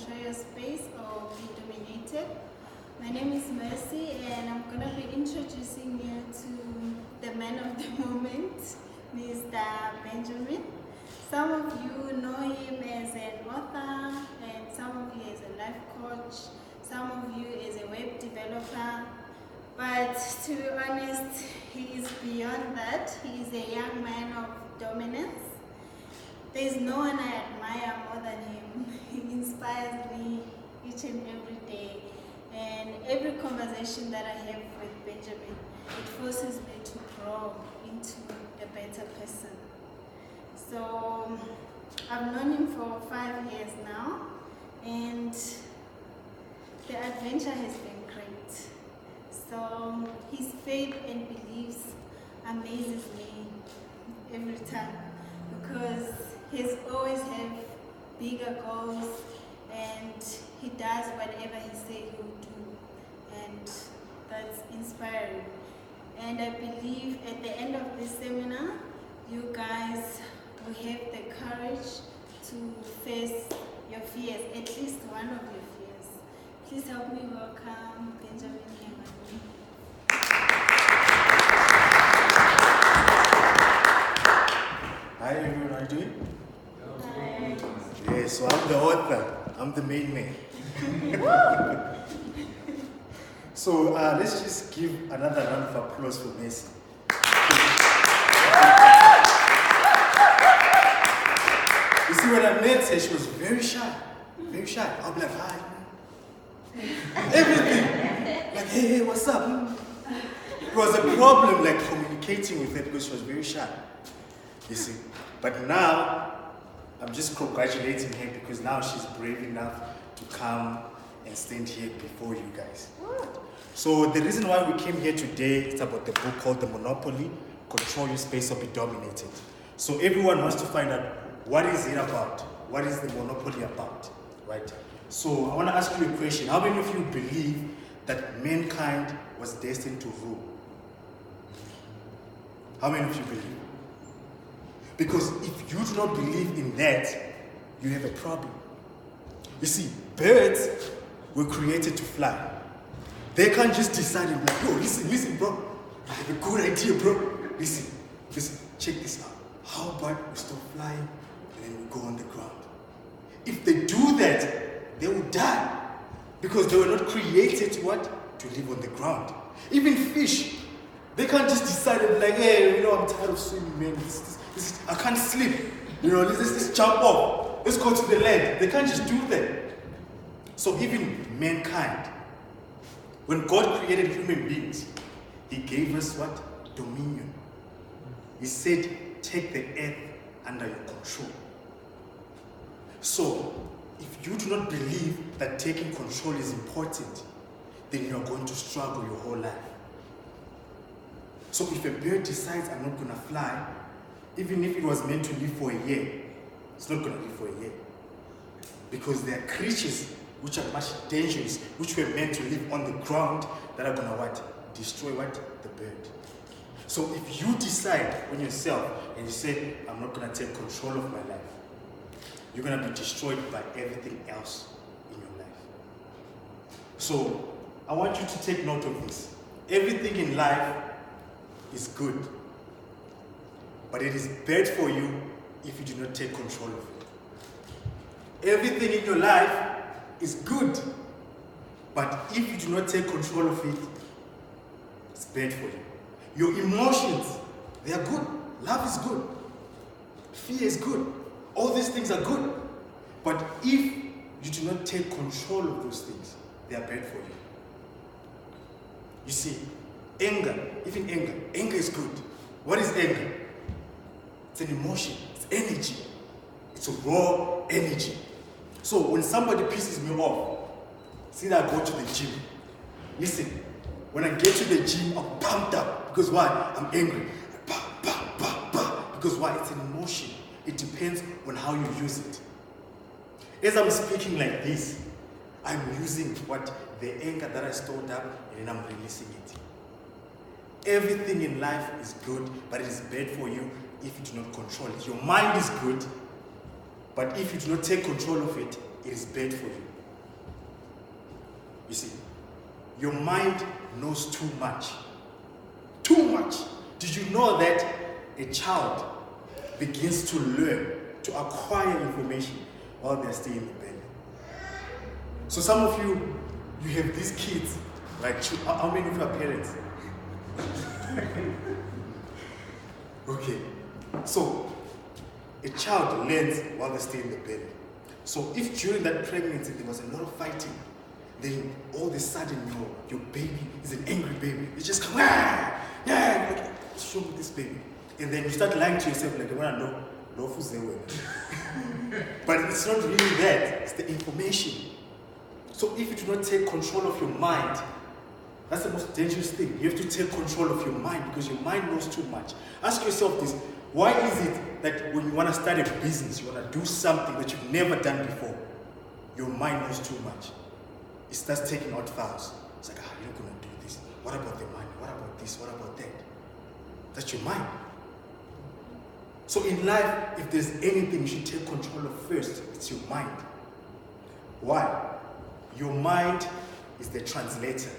control your space or be dominated. My name is Mercy, and I'm going to be introducing you to the man of the moment, Mr. Benjamin. Some of you know him as an author, and some of you as a life coach, some of you as a web developer. But to be honest, he is beyond that. He is a young man of dominance. There is no one I admire more than him. He inspires me each and every day. And every conversation that I have with Benjamin, it forces me to grow into a better person. So I've known him for 5 years now, and the adventure has been great. So his faith and beliefs amazes me every time, because he's always have bigger goals, and he does whatever he says he will do, and that's inspiring. And I believe at the end of this seminar, you guys will have the courage to face your fears, at least one of your fears. Please help me welcome Benjamin Nengwani. Hi everyone, how are you doing? Hi. Yeah, so I'm the author, I'm the main man. So let's just give another round of applause for Messi. You see, when I met her, she was very shy. Very shy. I'll be like, hi. Everything. Like, hey, what's up? It was a problem, like, communicating with her because she was very shy. You see. But now, I'm just congratulating her because now she's brave enough to come and stand here before you guys. So the reason why we came here today is about the book called The Monopoly, Control Your Space or Be Dominated. So everyone wants to find out, what is it about? What is the monopoly about? Right? So I want to ask you a question. How many of you believe that mankind was destined to rule? How many of you believe? Because if you do not believe in that, you have a problem. You see, birds were created to fly. They can't just decide and be like, yo, listen, bro. I have a good idea, bro. Listen, check this out. How about we stop flying and then we go on the ground? If they do that, they will die. Because they were not created to what? To live on the ground. Even fish, they can't just decide and be like, hey, I'm tired of swimming, man. I can't sleep. Let's jump off. Let's go to the land. They can't just do that. So even mankind, when God created human beings, He gave us what? Dominion. He said, take the earth under your control. So, if you do not believe that taking control is important, then you are going to struggle your whole life. So if a bird decides, I'm not going to fly, even if it was meant to live for a year, it's not going to live for a year. Because there are creatures which are much dangerous, which were meant to live on the ground, that are going to what? Destroy what? The bird. So if you decide on yourself and you say, I'm not going to take control of my life, you're going to be destroyed by everything else in your life. So I want you to take note of this. Everything in life is good, but it is bad for you if you do not take control of it. Everything in your life is good, but if you do not take control of it, it's bad for you. Your emotions, they are good. Love is good. Fear is good. All these things are good. But if you do not take control of those things, they are bad for you. You see, anger, even anger is good. What is anger? It's an emotion. It's energy. It's a raw energy. So when somebody pisses me off, see that I go to the gym. Listen, when I get to the gym, I'm pumped up. Because why? I'm angry. Because why? It's an emotion. It depends on how you use it. As I'm speaking like this, I'm using what? The anger that I stored up, and then I'm releasing it. Everything in life is good, but it is bad for you if you do not control it. Your mind is good, but if you do not take control of it, it is bad for you. You see, your mind knows too much. Too much. Did you know that a child begins to learn, to acquire information while they're still in the belly? So some of you, you have these kids, like, how many of you are parents? Okay, so a child learns while they're still in the belly. So if during that pregnancy there was a lot of fighting, then all of a sudden your baby is an angry baby. It's just come, like, show me this baby. And then you start lying to yourself, like, I want to know, but it's not really that, it's the information. So if you do not take control of your mind, that's the most dangerous thing. You have to take control of your mind because your mind knows too much. Ask yourself this, why is it that when you want to start a business, you want to do something that you've never done before, your mind knows too much? It starts taking out files. It's like, you're not going to do this. What about the money? What about this? What about that? That's your mind. So in life, if there's anything you should take control of first, it's your mind. Why? Your mind is the translator.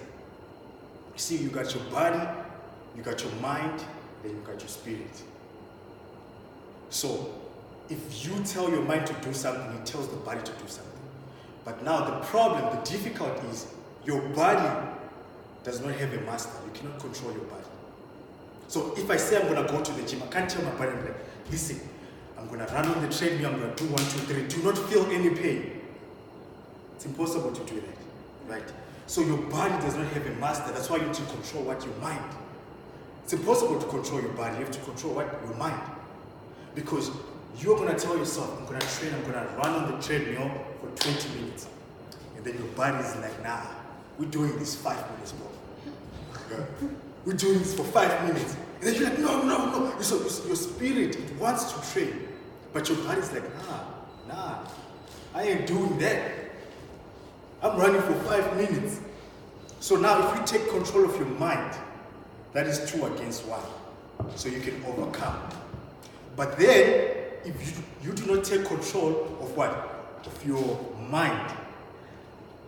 You see, you got your body, you got your mind, then you got your spirit. So, if you tell your mind to do something, it tells the body to do something. But now the problem, the difficulty is, your body does not have a master. You cannot control your body. So if I say I'm going to go to the gym, I can't tell my body, like, listen, I'm going to run on the treadmill, I'm going to do 1, 2, 3, do not feel any pain. It's impossible to do that, right? So your body does not have a master. That's why you need to control what your mind. It's impossible to control your body. You have to control what your mind. Because you're going to tell yourself, I'm going to train, I'm going to run on the treadmill for 20 minutes. And then your body is like, nah, we're doing this 5 minutes more. Yeah. We're doing this for 5 minutes. And then you're like, no. So your spirit, it wants to train. But your body's like, nah, I ain't doing that. I'm running for 5 minutes. So now if you take control of your mind, that is 2 against 1. So you can overcome. But then, if you do not take control of what? Of your mind,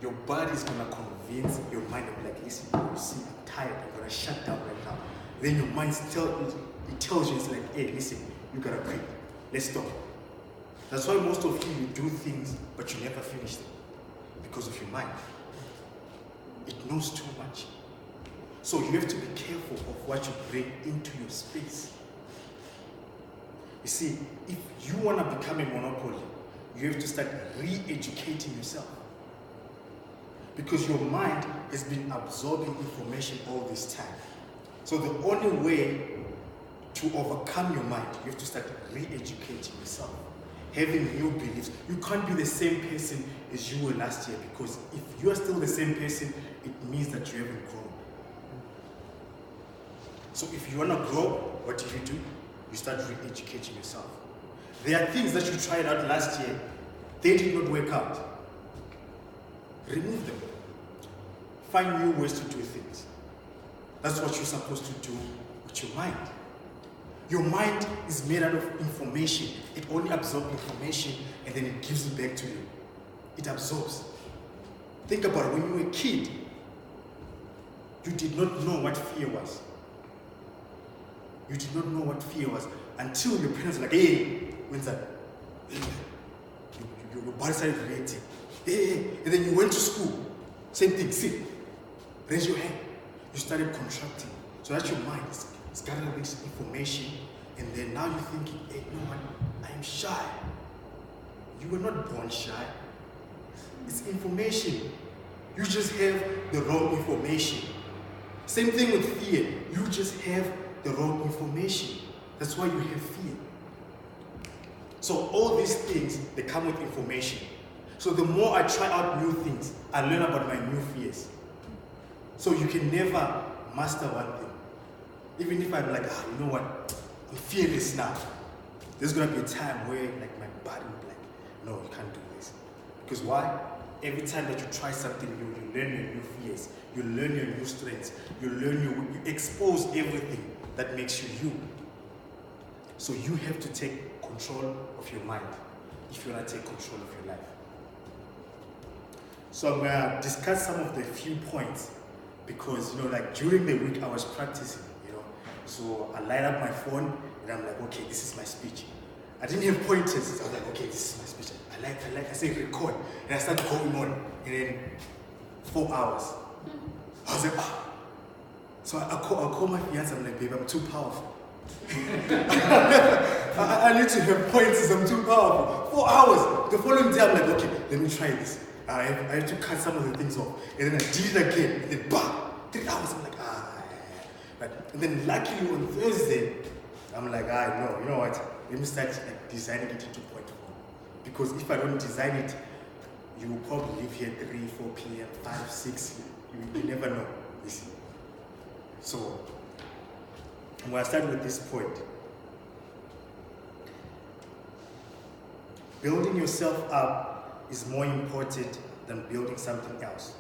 your body is going to convince your mind to be like, listen, you see, I'm tired, I'm going to shut down right now. Then your mind tells you, it's like, hey, listen, you got to quit. Let's stop. That's why most of you do things, but you never finish them. Because of your mind. It knows too much. So you have to be careful of what you bring into your space. You see, if you want to become a monopoly, you have to start re-educating yourself. Because your mind has been absorbing information all this time. So the only way to overcome your mind, you have to start re-educating yourself. Having new beliefs. You can't be the same person as you were last year, because if you are still the same person, it means that you haven't grown. So if you want to grow, what do? You start re-educating yourself. There are things that you tried out last year, they did not work out. Remove them. Find new ways to do things. That's what you're supposed to do with your mind. Your mind is made out of information. It only absorbs information and then it gives it back to you. It absorbs. Think about it. When you were a kid, you did not know what fear was. You did not know what fear was until your parents were like, hey, when's that? Your body started reacting. Hey. And then you went to school. Same thing, sit. Raise your hand. You started contracting. So that's your mind. It's gathering this information, and then now you're thinking, hey, you know what? I am shy. You were not born shy. It's information. You just have the wrong information. Same thing with fear. You just have the wrong information. That's why you have fear. So all these things, they come with information. So the more I try out new things, I learn about my new fears. So you can never master one thing. Even if I'm like, you know what, I'm fearless now. There's gonna be a time where like my body will be like, no, you can't do this. Because why? Every time that you try something new, you learn your new fears, you learn your new strengths, you expose everything that makes you you. So you have to take control of your mind if you want to take control of your life. So I'm gonna discuss some of the few points because like during the week I was practicing, So I light up my phone and I'm like, okay, this is my speech. I didn't have pointers. So I was like, okay, this is my speech. I say record, and I started going on, and then 4 hours. I was like, ah. So I call my fiance. I'm like, babe, I'm too powerful. I need to have pointers. I'm too powerful. 4 hours. The following day, I'm like, okay, let me try this. I have to cut some of the things off, and then I did it again, and then bam, 3 hours. I'm like, Right. And then luckily on Thursday, I'm like, no, you know what? Let me start designing it into point form. Because if I don't design it, you will probably live here 3, 4 p.m., 5, 6. You never know, you see. So, I'm going to start with this point. Building yourself up is more important than building something else.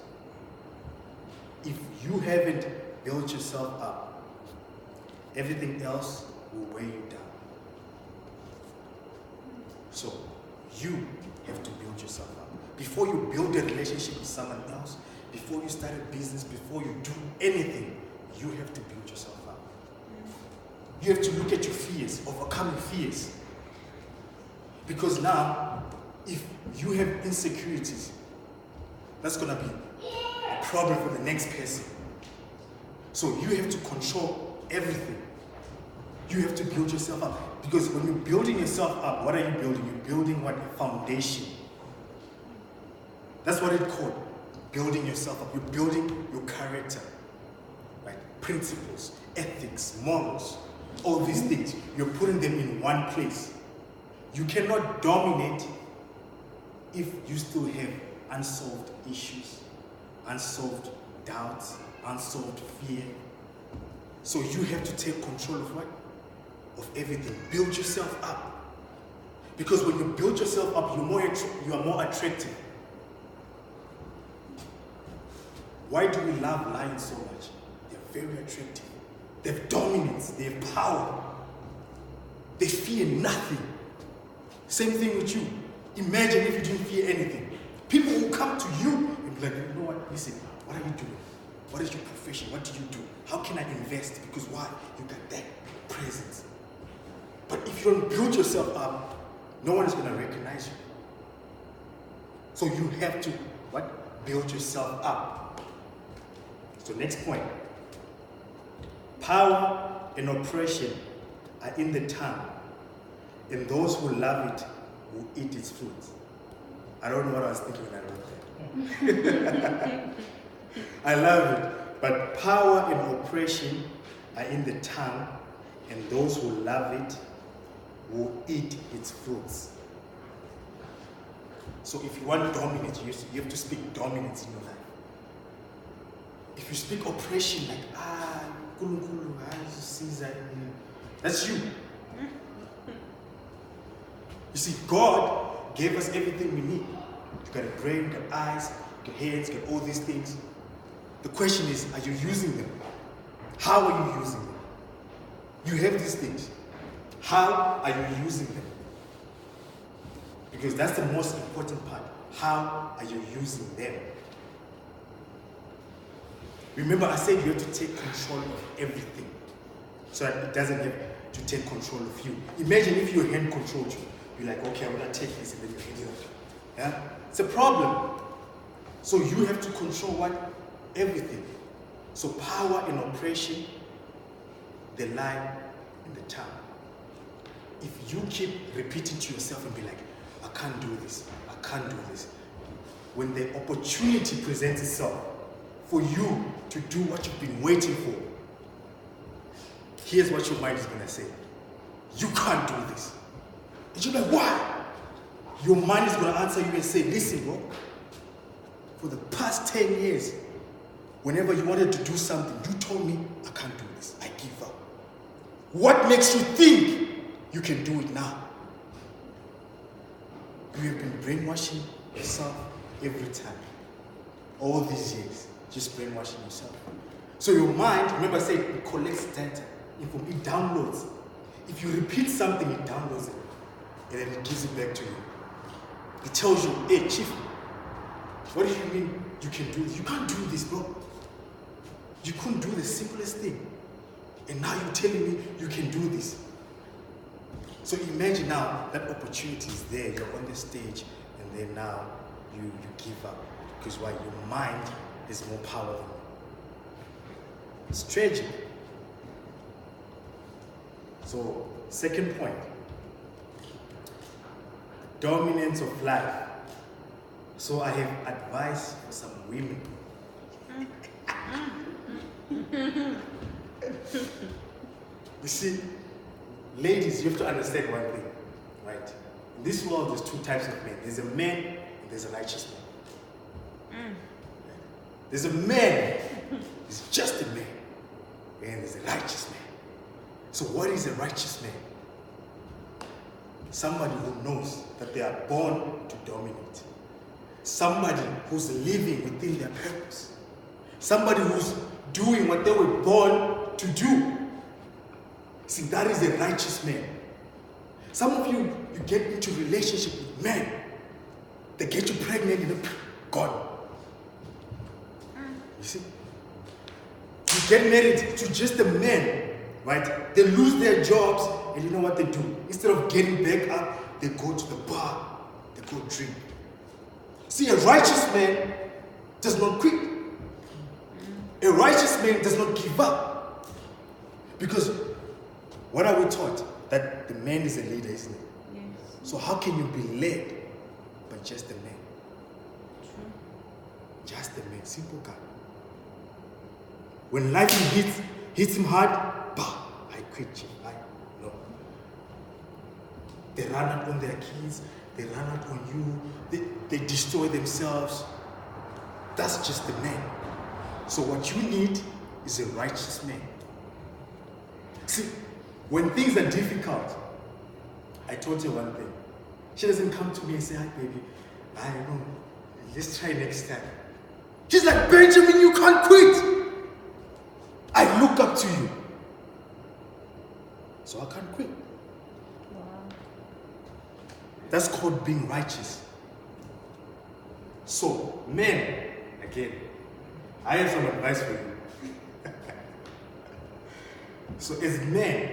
If you haven't built yourself up, everything else will weigh you down. So, you have to build yourself up. Before you build a relationship with someone else, before you start a business, before you do anything, you have to build yourself up. You have to look at your fears, overcoming fears. Because now, if you have insecurities, that's going to be a problem for the next person. So you have to control everything. You have to build yourself up. Because when you're building yourself up, what are you building? You're building what? A foundation. That's what it's called. Building yourself up. You're building your character. Right? Principles, ethics, morals, all these things. You're putting them in one place. You cannot dominate if you still have unsolved issues, unsolved doubts, unsolved fear. So you have to take control of what? Of everything. Build yourself up. Because when you build yourself up, you are more attractive. Why do we love lions so much? They're very attractive. They have dominance. They have power. They fear nothing. Same thing with you. Imagine if you didn't fear anything. People will come to you and be like, you know what? Listen, what are you doing? What is your profession? What do you do? How can I invest? Because why? You got that presence. But if you don't build yourself up, no one is going to recognize you. So you have to, what? Build yourself up. So next point. Power and oppression are in the tongue, and those who love it will eat its fruits. I don't know what I was thinking when I wrote that. I love it. But power and oppression are in the tongue, and those who love it will eat its fruits. So if you want dominance, you have to speak dominance in your life. If you speak oppression, like, Caesar, that's you. You see, God gave us everything we need. You got a brain, you got eyes, you got hands, you got all these things. The question is, are you using them? How are you using them? You have these things. How are you using them? Because that's the most important part. How are you using them? Remember, I said you have to take control of everything so that it doesn't have to take control of you. Imagine if your hand controlled you. You're like, okay, I'm going to take this, and then your hand is like, yeah? It's a problem. So you have to control what? Everything. So power and oppression, they lie in the tongue. If you keep repeating to yourself and be like, I can't do this, I can't do this. When the opportunity presents itself for you to do what you've been waiting for, here's what your mind is going to say. You can't do this. And you're like, why? Your mind is going to answer you and say, listen, bro, for the past 10 years, whenever you wanted to do something, you told me, I can't do this. I give up. What makes you think you can do it now? You have been brainwashing yourself every time. All these years, just brainwashing yourself. So your mind, remember I said, it collects data. It downloads. If you repeat something, it downloads it. And then it gives it back to you. It tells you, hey, Chief, What do you mean you can do this? You can't do this, bro. You couldn't do the simplest thing. And now you're telling me you can do this. So imagine now that opportunity is there, you're on the stage, and then now you give up. Because why? Your mind is more powerful than you. It's tragic. So, second point. Dominance of life. So I have advice for some women. You see, ladies, you have to understand one thing, right? In this world, there's two types of men. There's a man and there's a righteous man. There's a man, he's just a man, and there's a righteous man. So what is a righteous man? Somebody who knows that they are born to dominate. Somebody who's living within their purpose. Somebody who's doing what they were born to do. See, that is a righteous man. Some of you get into relationship with men. They get you pregnant and then gone. You see? You get married to just a man, right? They lose their jobs, and you know what they do? Instead of getting back up, they go to the bar, they go drink. See, a righteous man does not quit. A righteous man does not give up. Because what are we taught? That the man is a leader, isn't it? Yes. So how can you be led by just a man? True. Just a man, simple guy. When life hits him hard, bah, I quit, chief. No. They run out on their kids, they run out on you, they destroy themselves. That's just the man. So what you need is a righteous man. See, when things are difficult, I told you one thing. She doesn't come to me and say, hi baby, I don't know, let's try next time. She's like, Benjamin, you can't quit. I look up to you. So I can't quit. Wow. That's called being righteous. So, men, again, I have some advice for you. So as men,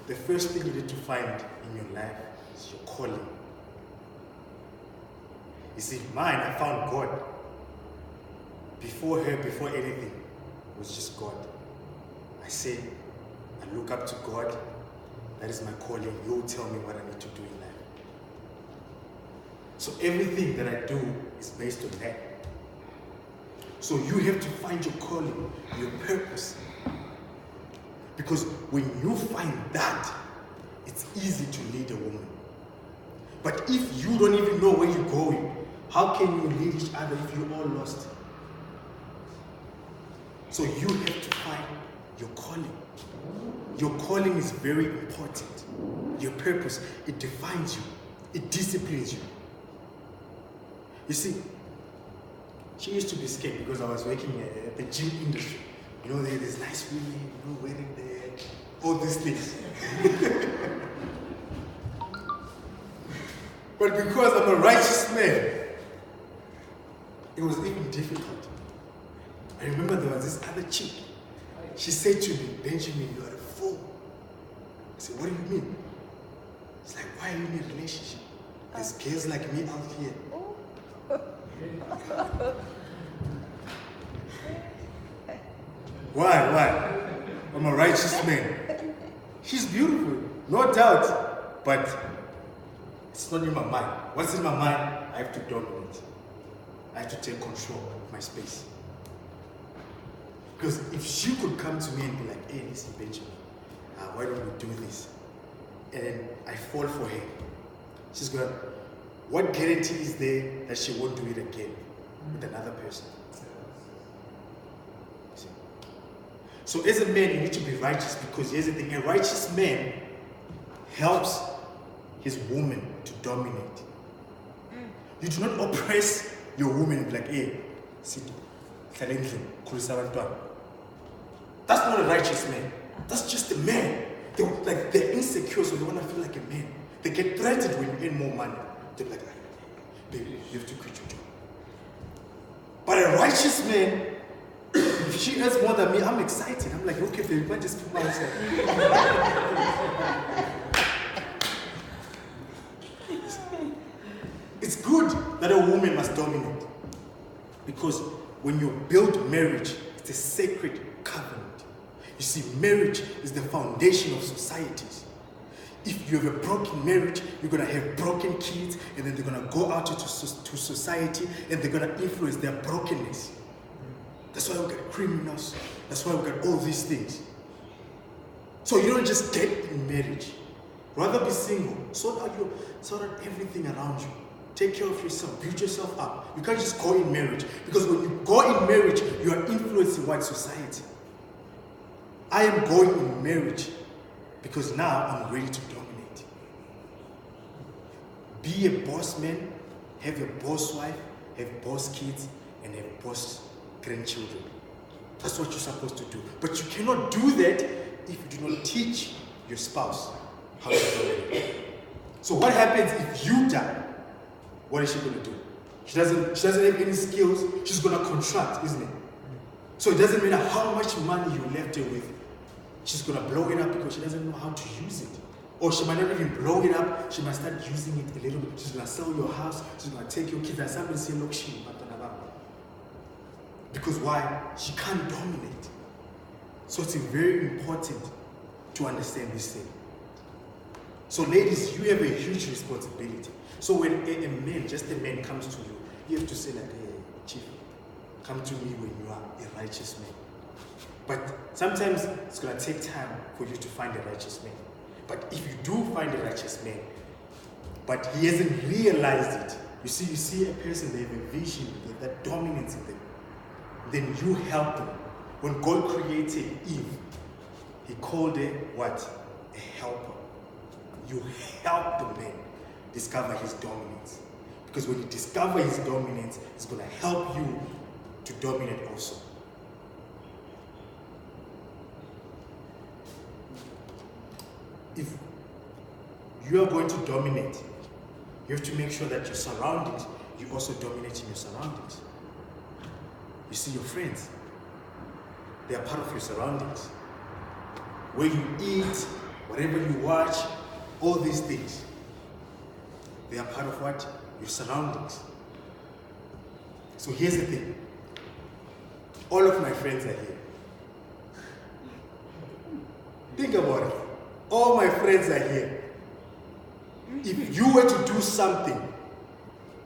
the first thing you need to find in your life is your calling. You see, mine, I found God. Before her, before anything, it was just God. I said, I look up to God. That is my calling. You'll tell me what I need to do in life. So everything that I do is based on that. So you have to find your calling, your purpose. Because when you find that, it's easy to lead a woman. But if you don't even know where you're going, how can you lead each other if you're all lost? So you have to find your calling. Your calling is very important. Your purpose, it defines you. It disciplines you. You see, she used to be scared because I was working at the gym industry. You know, there's nice women, you know, wearing all these things. But because I'm a righteous man, it was even difficult. I remember there was this other chick. She said to me, Benjamin, you are a fool. I said, what do you mean? It's like, why are you in a relationship? There's girls like me out here. Why? I'm a righteous man. She's beautiful, no doubt. But it's not in my mind. What's in my mind? I have to dominate. I have to take control of my space. Because if she could come to me and be like, hey, listen, Benjamin, why don't we do this? And then I fall for her. She's going, what guarantee is there that she won't do it again with another person? See? So as a man, you need to be righteous, because here's the thing, a righteous man helps his woman to dominate. You do not oppress your woman and be like, hey, sit, that's not a righteous man. That's just a man. They're insecure, so they want to feel like a man. They get threatened when you earn more money. They're like, baby, you have to quit your job. But a righteous man, if she earns more than me, I'm excited. I'm like, okay, baby, I just put myself. It's good that a woman must dominate. Because when you build marriage, it's a sacred covenant. You see, marriage is the foundation of societies. If you have a broken marriage, you're going to have broken kids, and then they're going to go out into society, and they're going to influence their brokenness. That's why we got criminals. That's why we got all these things. So you don't just get in marriage. Rather be single. Sort out everything around you. Take care of yourself. Build yourself up. You can't just go in marriage. Because when you go in marriage, you are influencing white society. I am going in marriage because now I'm ready to dominate. Be a boss man, have a boss wife, have boss kids, and have boss grandchildren. That's what you're supposed to do. But you cannot do that if you do not teach your spouse how to dominate. So what happens if you die? What is she going to do? She doesn't have any skills. She's going to contract, isn't it? So it doesn't matter how much money you left her with. She's going to blow it up because she doesn't know how to use it. Or she might not even blow it up. She might start using it a little bit. She's going to sell your house. She's going to take your kids. And somebody say, look, because why? She can't dominate. So it's very important to understand this thing. So ladies, you have a huge responsibility. So when a man, just a man comes to you, you have to say like, hey, chief, come to me when you are a righteous man. But sometimes it's going to take time for you to find a righteous man. But if you do find a righteous man, but he hasn't realized it, you see a person, they have a vision, that dominance in them, then you help them. When God created Eve, he called her what? A helper. You help the man discover his dominance. Because when you discover his dominance, it's going to help you to dominate also. If you are going to dominate, you have to make sure that your surroundings, you also dominate in your surroundings. You see your friends, they are part of your surroundings. Where you eat, whatever you watch, all these things, they are part of what? Your surroundings. So here's the thing. All of my friends are here. Think about it. All my friends are here. If you were to do something,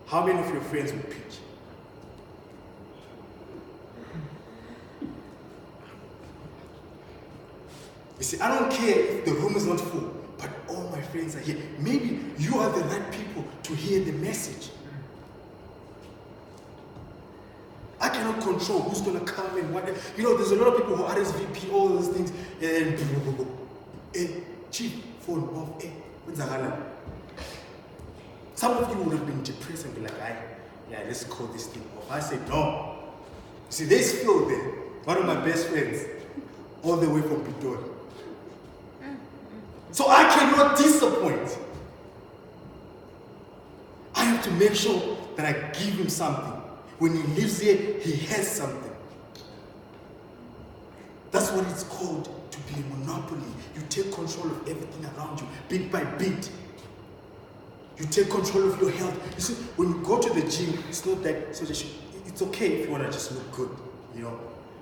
how many of your friends would pitch? You see, I don't care if the room is not full, but all my friends are here. Maybe you are the right people to hear the message. I cannot control who's going to come and what. You know, there's a lot of people who RSVP, all those things, and chief, phone off, what's the hell? Some of you would have been depressed and be like, yeah, let's call this thing off. I said, no. You see, there's Phil there, one of my best friends, all the way from Pretoria. So I cannot disappoint. I have to make sure that I give him something. When he lives here, he has something. That's what it's called to be a monopoly. You take control of everything around you, bit by bit. You take control of your health. You see, when you go to the gym, it's not that, so that it's okay if you want to just look good, you know.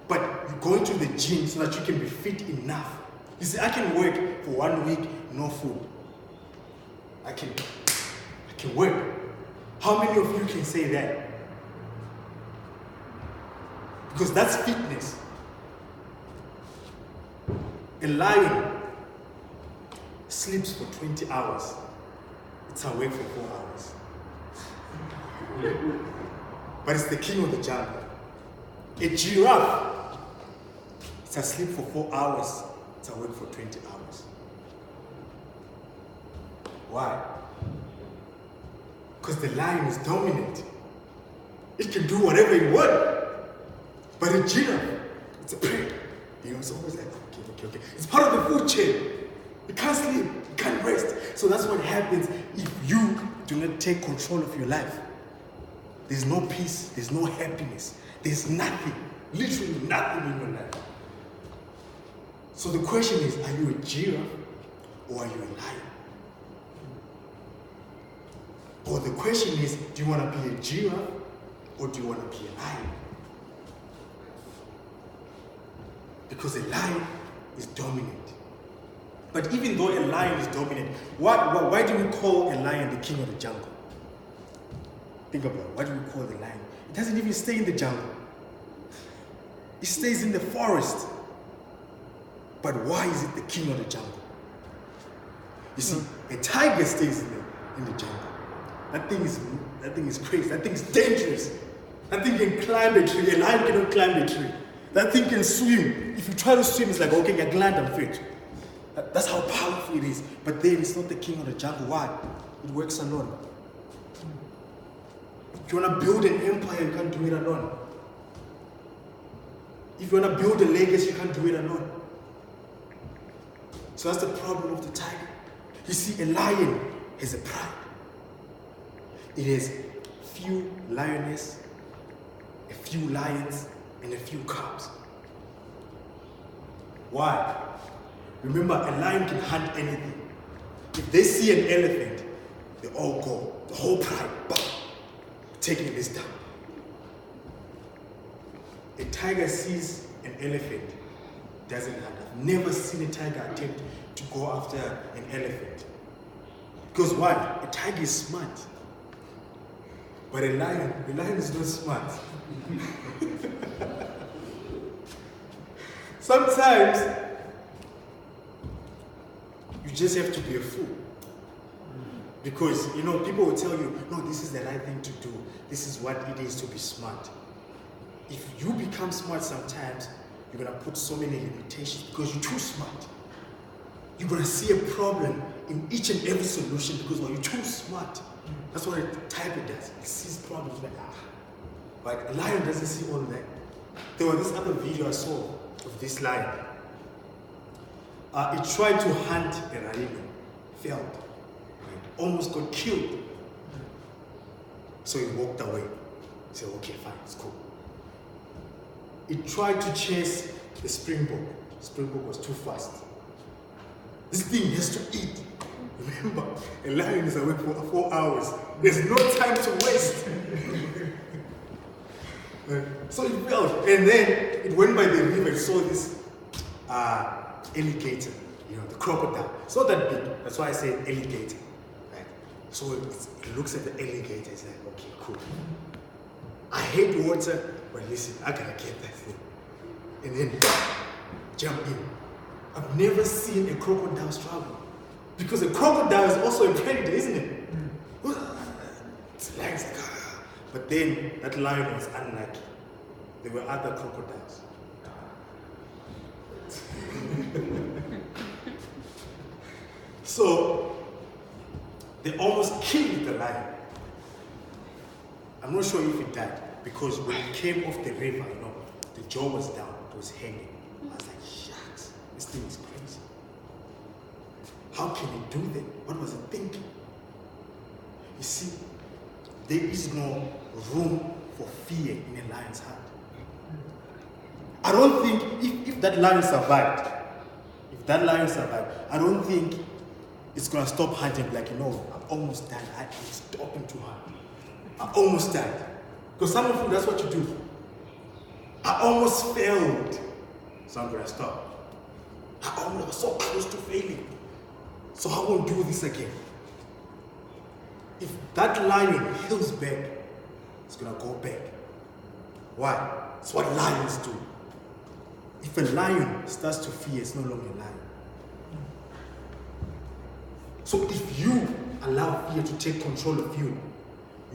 But you go into the gym so that you can be fit enough. You see, I can work for 1 week, no food. I can work. How many of you can say that? Because that's fitness. A lion sleeps for 20 hours. It's awake for 4 hours. But it's the king of the jungle. A giraffe, it's asleep for 4 hours. It's awake for 20 hours. Why? Because the lion is dominant. It can do whatever it wants. But a giraffe, it's a prey. You know, it's always like, okay. It's part of the food chain. You can't sleep, you can't rest. So that's what happens if you do not take control of your life. there's no peace, there's no happiness, there's nothing, literally nothing in your life. So the question is, are you a giraffe or are you a lion? Or the question is, do you want to be a giraffe or do you want to be a lion? Because a lion is dominant. But even though a lion is dominant, why do we call a lion the king of the jungle? Think about it. Why do we call the lion? It doesn't even stay in the jungle. It stays in the forest. But why is it the king of the jungle? You see, a tiger stays in the jungle. That thing is crazy. That thing is dangerous. That thing can climb a tree. A lion cannot climb a tree. That thing can swim. If you try to swim, it's like, okay, you land and fit. That's how powerful it is. But then it's not the king of the jungle. Why? It works alone. If you want to build an empire, you can't do it alone. If you want to build a legacy, you can't do it alone. So that's the problem of the tiger. You see, a lion has a pride. It has few lionesses, a few lions, and a few cubs. Why? Remember, a lion can hunt anything. If they see an elephant, they all go. The whole pride, bam, taking this down. A tiger sees an elephant, doesn't hunt. I've never seen a tiger attempt to go after an elephant. Because why? A tiger is smart. But a lion is not smart. Sometimes, you just have to be a fool. Because, people will tell you, no, this is the right thing to do. This is what it is to be smart. If you become smart sometimes, you're going to put so many limitations because you're too smart. You're going to see a problem in each and every solution because you're too smart. That's what a tiger does. It sees problems like, But a lion doesn't see all of that. There was this other video I saw of this lion. It tried to hunt a rhino, failed, almost got killed. So he walked away. He said, okay, fine, it's cool. It tried to chase the springbok. The springbok was too fast. This thing has to eat. Remember, a lion is awake for 4 hours. There's no time to waste. So it failed. And then it went by the river and saw this alligator, the crocodile. It's not that big. That's why I say alligator. Right? So it looks at the alligator. It's like, okay, cool. I hate water, but listen, I gotta get that thing. And then jump in. I've never seen a crocodile struggle. Because a crocodile is also a predator, isn't it? Its legs like, But then that lion was unlucky. There were other crocodiles. So they almost killed the lion. I'm not sure if it died because when it came off the river, the jaw was down, it was hanging. I was like, shucks, this thing is crazy. How can it do that? What was it thinking? You see, there is no room for fear in a lion's heart. I don't think if that lion survived, I don't think it's gonna stop hunting like, I'm almost died. I'm stopping to hunt. I almost died. Because some of you, that's what you do. I almost failed. So I'm gonna stop. I was so close to failing. So I won't do this again. If that lion heals back, it's gonna go back. Why? It's what lions do. If a lion starts to fear, it's no longer a lion. So if you allow fear to take control of you,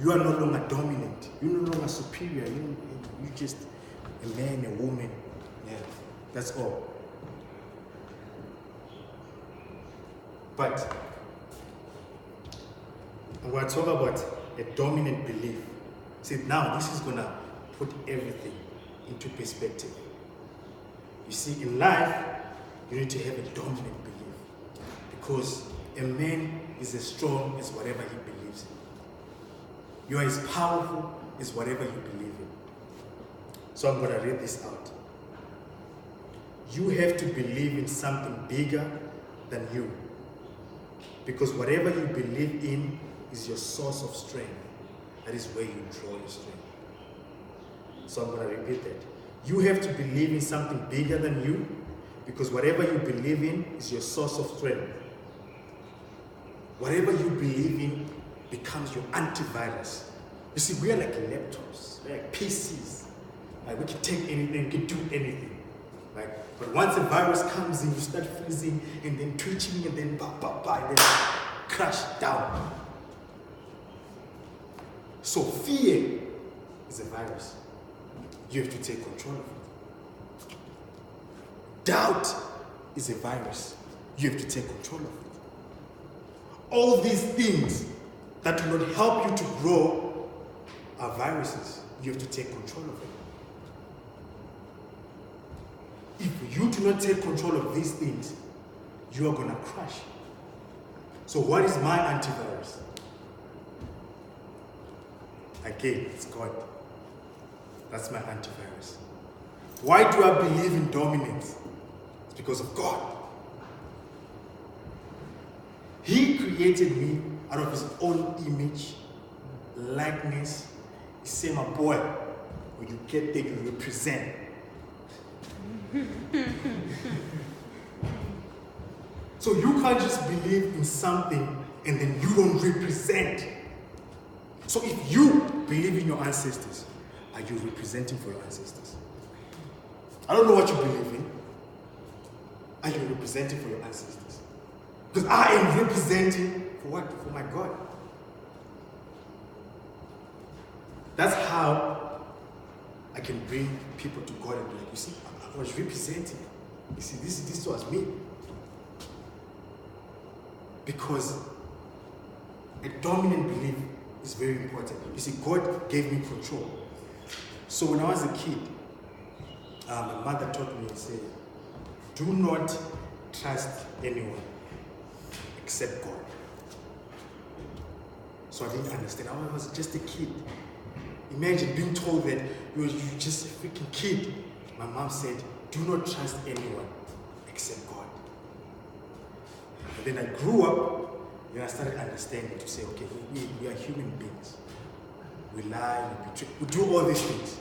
you are no longer dominant. You're no longer superior. You're just a man, a woman. Yeah, that's all. But when I talk about a dominant belief, see, now this is going to put everything into perspective. You see, in life, you need to have a dominant belief because a man is as strong as whatever he believes in. You are as powerful is whatever you believe in. So I'm going to read this out. You have to believe in something bigger than you. Because whatever you believe in is your source of strength. That is where you draw your strength. So I'm going to repeat that. You have to believe in something bigger than you, because whatever you believe in is your source of strength. Whatever you believe in becomes your antivirus. You see, we are like laptops, we're like PCs. Like we can take anything, we can do anything. Right? But once a virus comes in, you start freezing and then twitching and then and then crash down. So fear is a virus. You have to take control of it. Doubt is a virus. You have to take control of it. All these things that do not help you to grow are viruses. You have to take control of it. If you do not take control of these things, you are going to crash. So what is my antivirus? Again, it's God. That's my antivirus. Why do I believe in dominance? It's because of God. He created me out of his own image, likeness. He said, my boy, when you get there, you represent. So you can't just believe in something and then you don't represent. So if you believe in your ancestors, are you representing for your ancestors? I don't know what you believe in. Are you representing for your ancestors? Because I am representing for what? For my God. That's how I can bring people to God and be like, you see, I was representing. You see, this was me. Because a dominant belief is very important. You see, God gave me control. So when I was a kid, my mother taught me, say, do not trust anyone except God. So I didn't understand. I was just a kid. Imagine being told that you're just a freaking kid. My mom said, do not trust anyone except God. And then I grew up, and I started understanding to say, okay, we are human beings. We lie, we betray, we do all these things.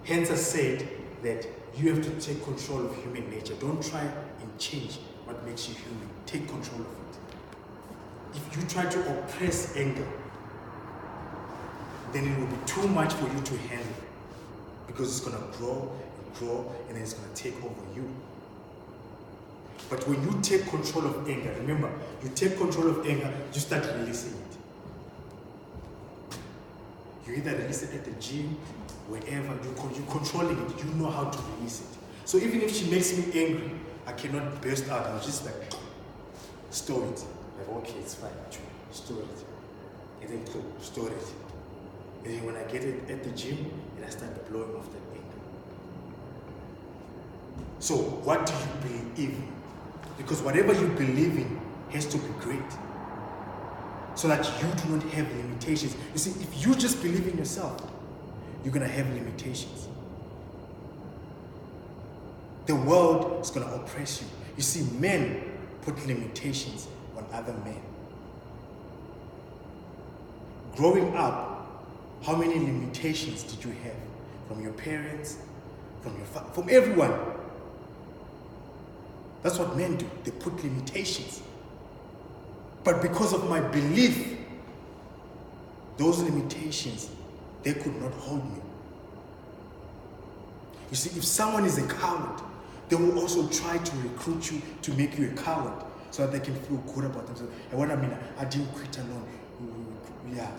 Hence I said that you have to take control of human nature. Don't try and change what makes you human. Take control of it. If you try to oppress anger, then it will be too much for you to handle, because it's going to grow and grow, and then it's going to take over you. But when you take control of anger, remember, you take control of anger, you start releasing it. You either release it at the gym, wherever, you're controlling it, you know how to release it. So even if she makes me angry, I cannot burst out, I'm just like, store it. Like, okay, it's fine, store it. And then cool, store it. And then when I get it at the gym, and I start blowing off that anger. So what do you believe in? Because whatever you believe in has to be great, so that you do not have limitations. You see, if you just believe in yourself, you're going to have limitations. The world is going to oppress you. You see, men put limitations on other men. Growing up, how many limitations did you have from your parents, from everyone? That's what men do. They put limitations. But because of my belief, those limitations, they could not hold me. You see, if someone is a coward, they will also try to recruit you to make you a coward so that they can feel good about themselves. And what I mean, I didn't quit alone. Yeah.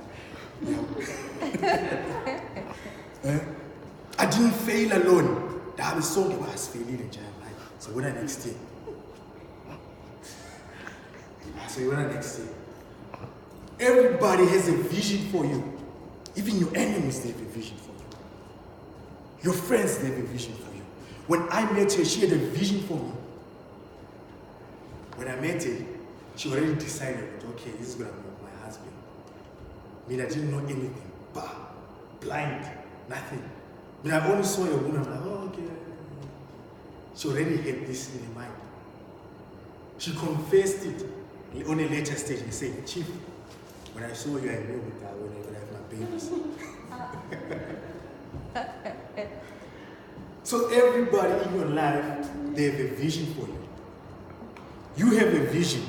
I didn't fail alone. That was so good. I was failing in Japan. So what next year? So what next year? Everybody has a vision for you. Even your enemies, they have a vision for you. Your friends, they have a vision for you. When I met her, she had a vision for me. When I met her, she already decided, okay, this is going to be my husband. I mean, I didn't know anything, but blind, nothing. When I only saw a woman, I'm like, oh, okay. She already had this in her mind. She confessed it on a later stage and said, Chief, when I saw you, I knew that when I have my babies. So everybody in your life, they have a vision for you. You have a vision.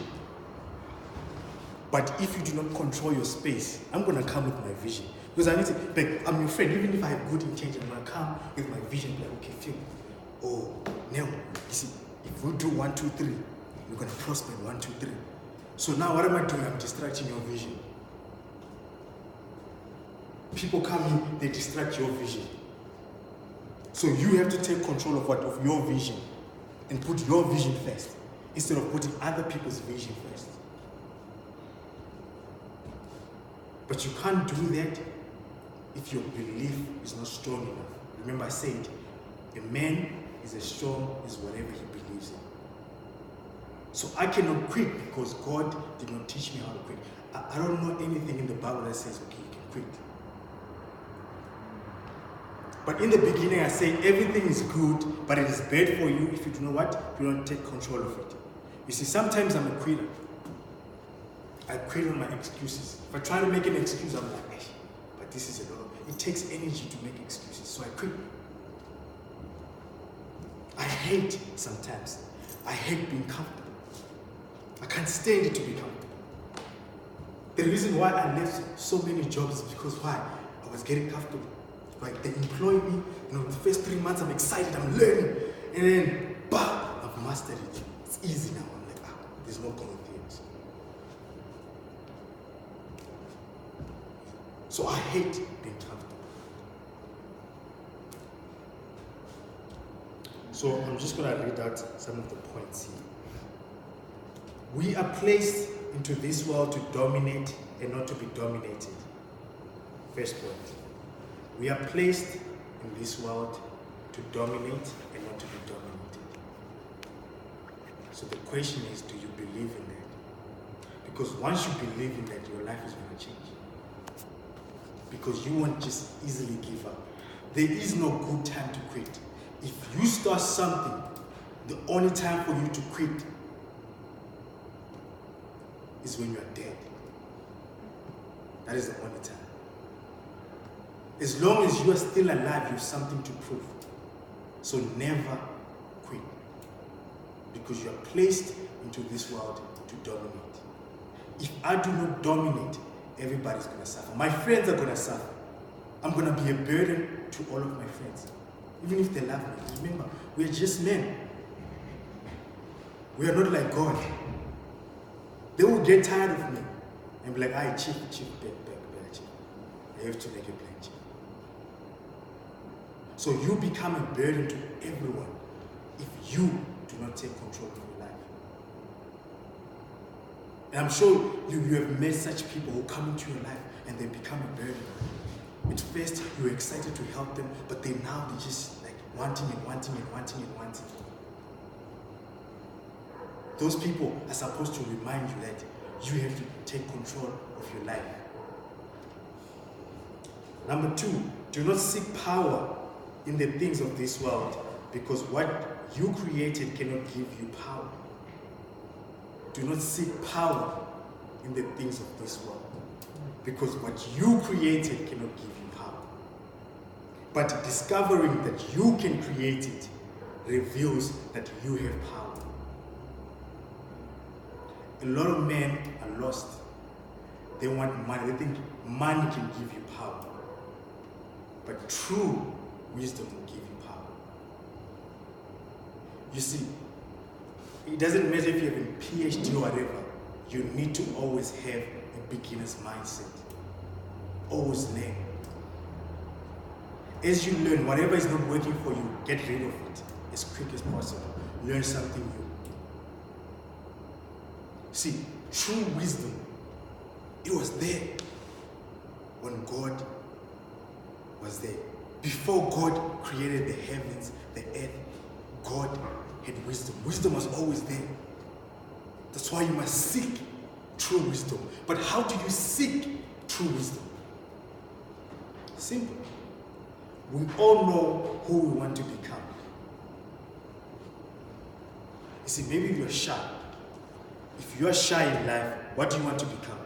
But if you do not control your space, I'm going to come with my vision. Because I need to, like, I'm your friend. Even if I have good intention, I'm going to come with my vision. Like, okay, Phil. Oh, now, you see, if we do 1, 2, 3, we're going to prosper in 1, 2, 3. So now what am I doing? I'm distracting your vision. People come in, they distract your vision. So you have to take control of what? Of your vision. And put your vision first. Instead of putting other people's vision first. But you can't do that if your belief is not strong enough. Remember I said, a man is as strong as whatever he believes in. So I cannot quit because God did not teach me how to quit. I don't know anything in the Bible that says, okay, you can quit. But in the beginning I said everything is good, but it is bad for you if you do not what? You don't take control of it. You see, sometimes I'm a quitter. I quit on my excuses. If I try to make an excuse, I'm like, hey, but this is a lot. It takes energy to make excuses, so I quit. I hate sometimes. I hate being comfortable. I can't stand it to be comfortable. The reason why I left so many jobs is because why? I was getting comfortable. Like they employ me, the first 3 months I'm excited, I'm learning, and then, bah, I've mastered it. It's easy now. I'm like, there's no going things. So I hate being comfortable. So I'm just going to read out some of the points here. We are placed into this world to dominate and not to be dominated. First point. We are placed in this world to dominate and not to be dominated. So the question is, do you believe in that? Because once you believe in that, your life is going to change. Because you won't just easily give up. There is no good time to quit. If you start something, the only time for you to quit is when you are dead. That is the only time. As long as you are still alive, you have something to prove. So never quit. Because you are placed into this world to dominate. If I do not dominate, everybody's going to suffer. My friends are going to suffer. I'm going to be a burden to all of my friends. Even if they love me. Remember, we are just men. We are not like God. They will get tired of me and be like, chief, back, chief. I have to make a plan, chief. So you become a burden to everyone if you do not take control of your life. And I'm sure you have met such people who come into your life and they become a burden. At first, you're excited to help them, but they just like wanting. Those people are supposed to remind you that you have to take control of your life. Number 2, do not seek power in the things of this world, because what you created cannot give you power. Do not seek power in the things of this world, because what you created cannot give you power. But discovering that you can create it reveals that you have power. A lot of men are lost. They want money. They think money can give you power. But true wisdom will give you power. You see, it doesn't matter if you have a PhD or whatever. You need to always have a beginner's mindset. Always learn. As you learn, whatever is not working for you, get rid of it as quick as possible. Learn something new. See, true wisdom, it was there when God was there. Before God created the heavens, the earth, God had wisdom. Wisdom was always there. That's why you must seek true wisdom. But how do you seek true wisdom? Simple. We all know who we want to become. You see, maybe you're shy. If you're shy in life, what do you want to become?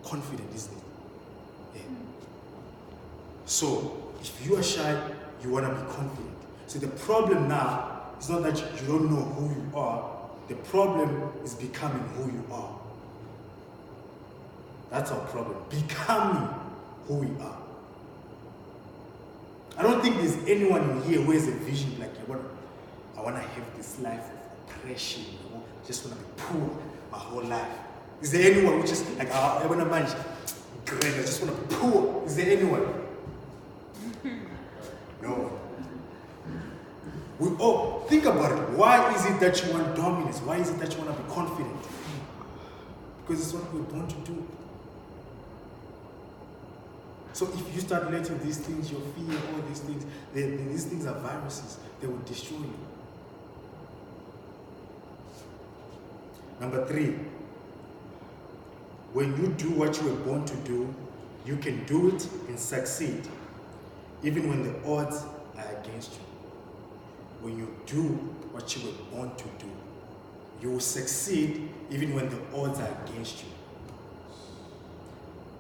Confident, isn't it? Yeah. So, if you are shy, you want to be confident. So the problem now is not that you don't know who you are. The problem is becoming who you are. That's our problem. Becoming who we are. I don't think there's anyone in here who has a vision like, I want to have this life of oppression. Just want to be poor my whole life. Is there anyone who just like, I want to manage great, I just want to be poor? Is there anyone? No. We all think about it. Why is it that you want dominance? Why is it that you want to be confident? Because it's what we're born to do. So if you start letting these things, your fear, all these things are viruses. They will destroy you. Number 3, when you do what you were born to do, you can do it and succeed, even when the odds are against you. When you do what you were born to do, you will succeed even when the odds are against you.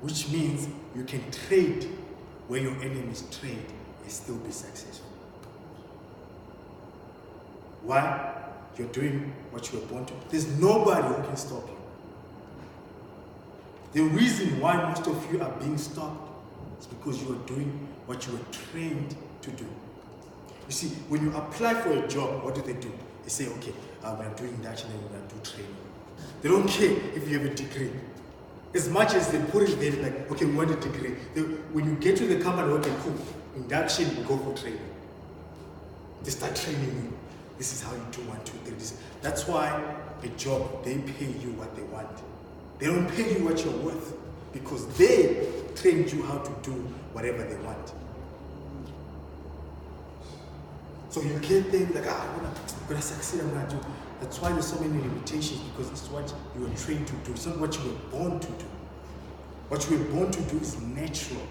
Which means you can trade where your enemies trade and still be successful. Why? You're doing what you were born to do. There's nobody who can stop you. The reason why most of you are being stopped is because you are doing what you were trained to do. You see, when you apply for a job, what do? They say, okay, we're doing that and then we're going to do training. They don't care if you have a degree. As much as they put it there, like, okay, we want a degree. When you get to the company, okay, cool, induction, we go for training. They start training you. This is how you do 1, 2, 3. That's why a job, they pay you what they want. They don't pay you what you're worth because they trained you how to do whatever they want. So you get there, like, I'm gonna succeed, I'm gonna do. That's why there's so many limitations, because it's what you were trained to do. It's not what you were born to do. What you were born to do is natural.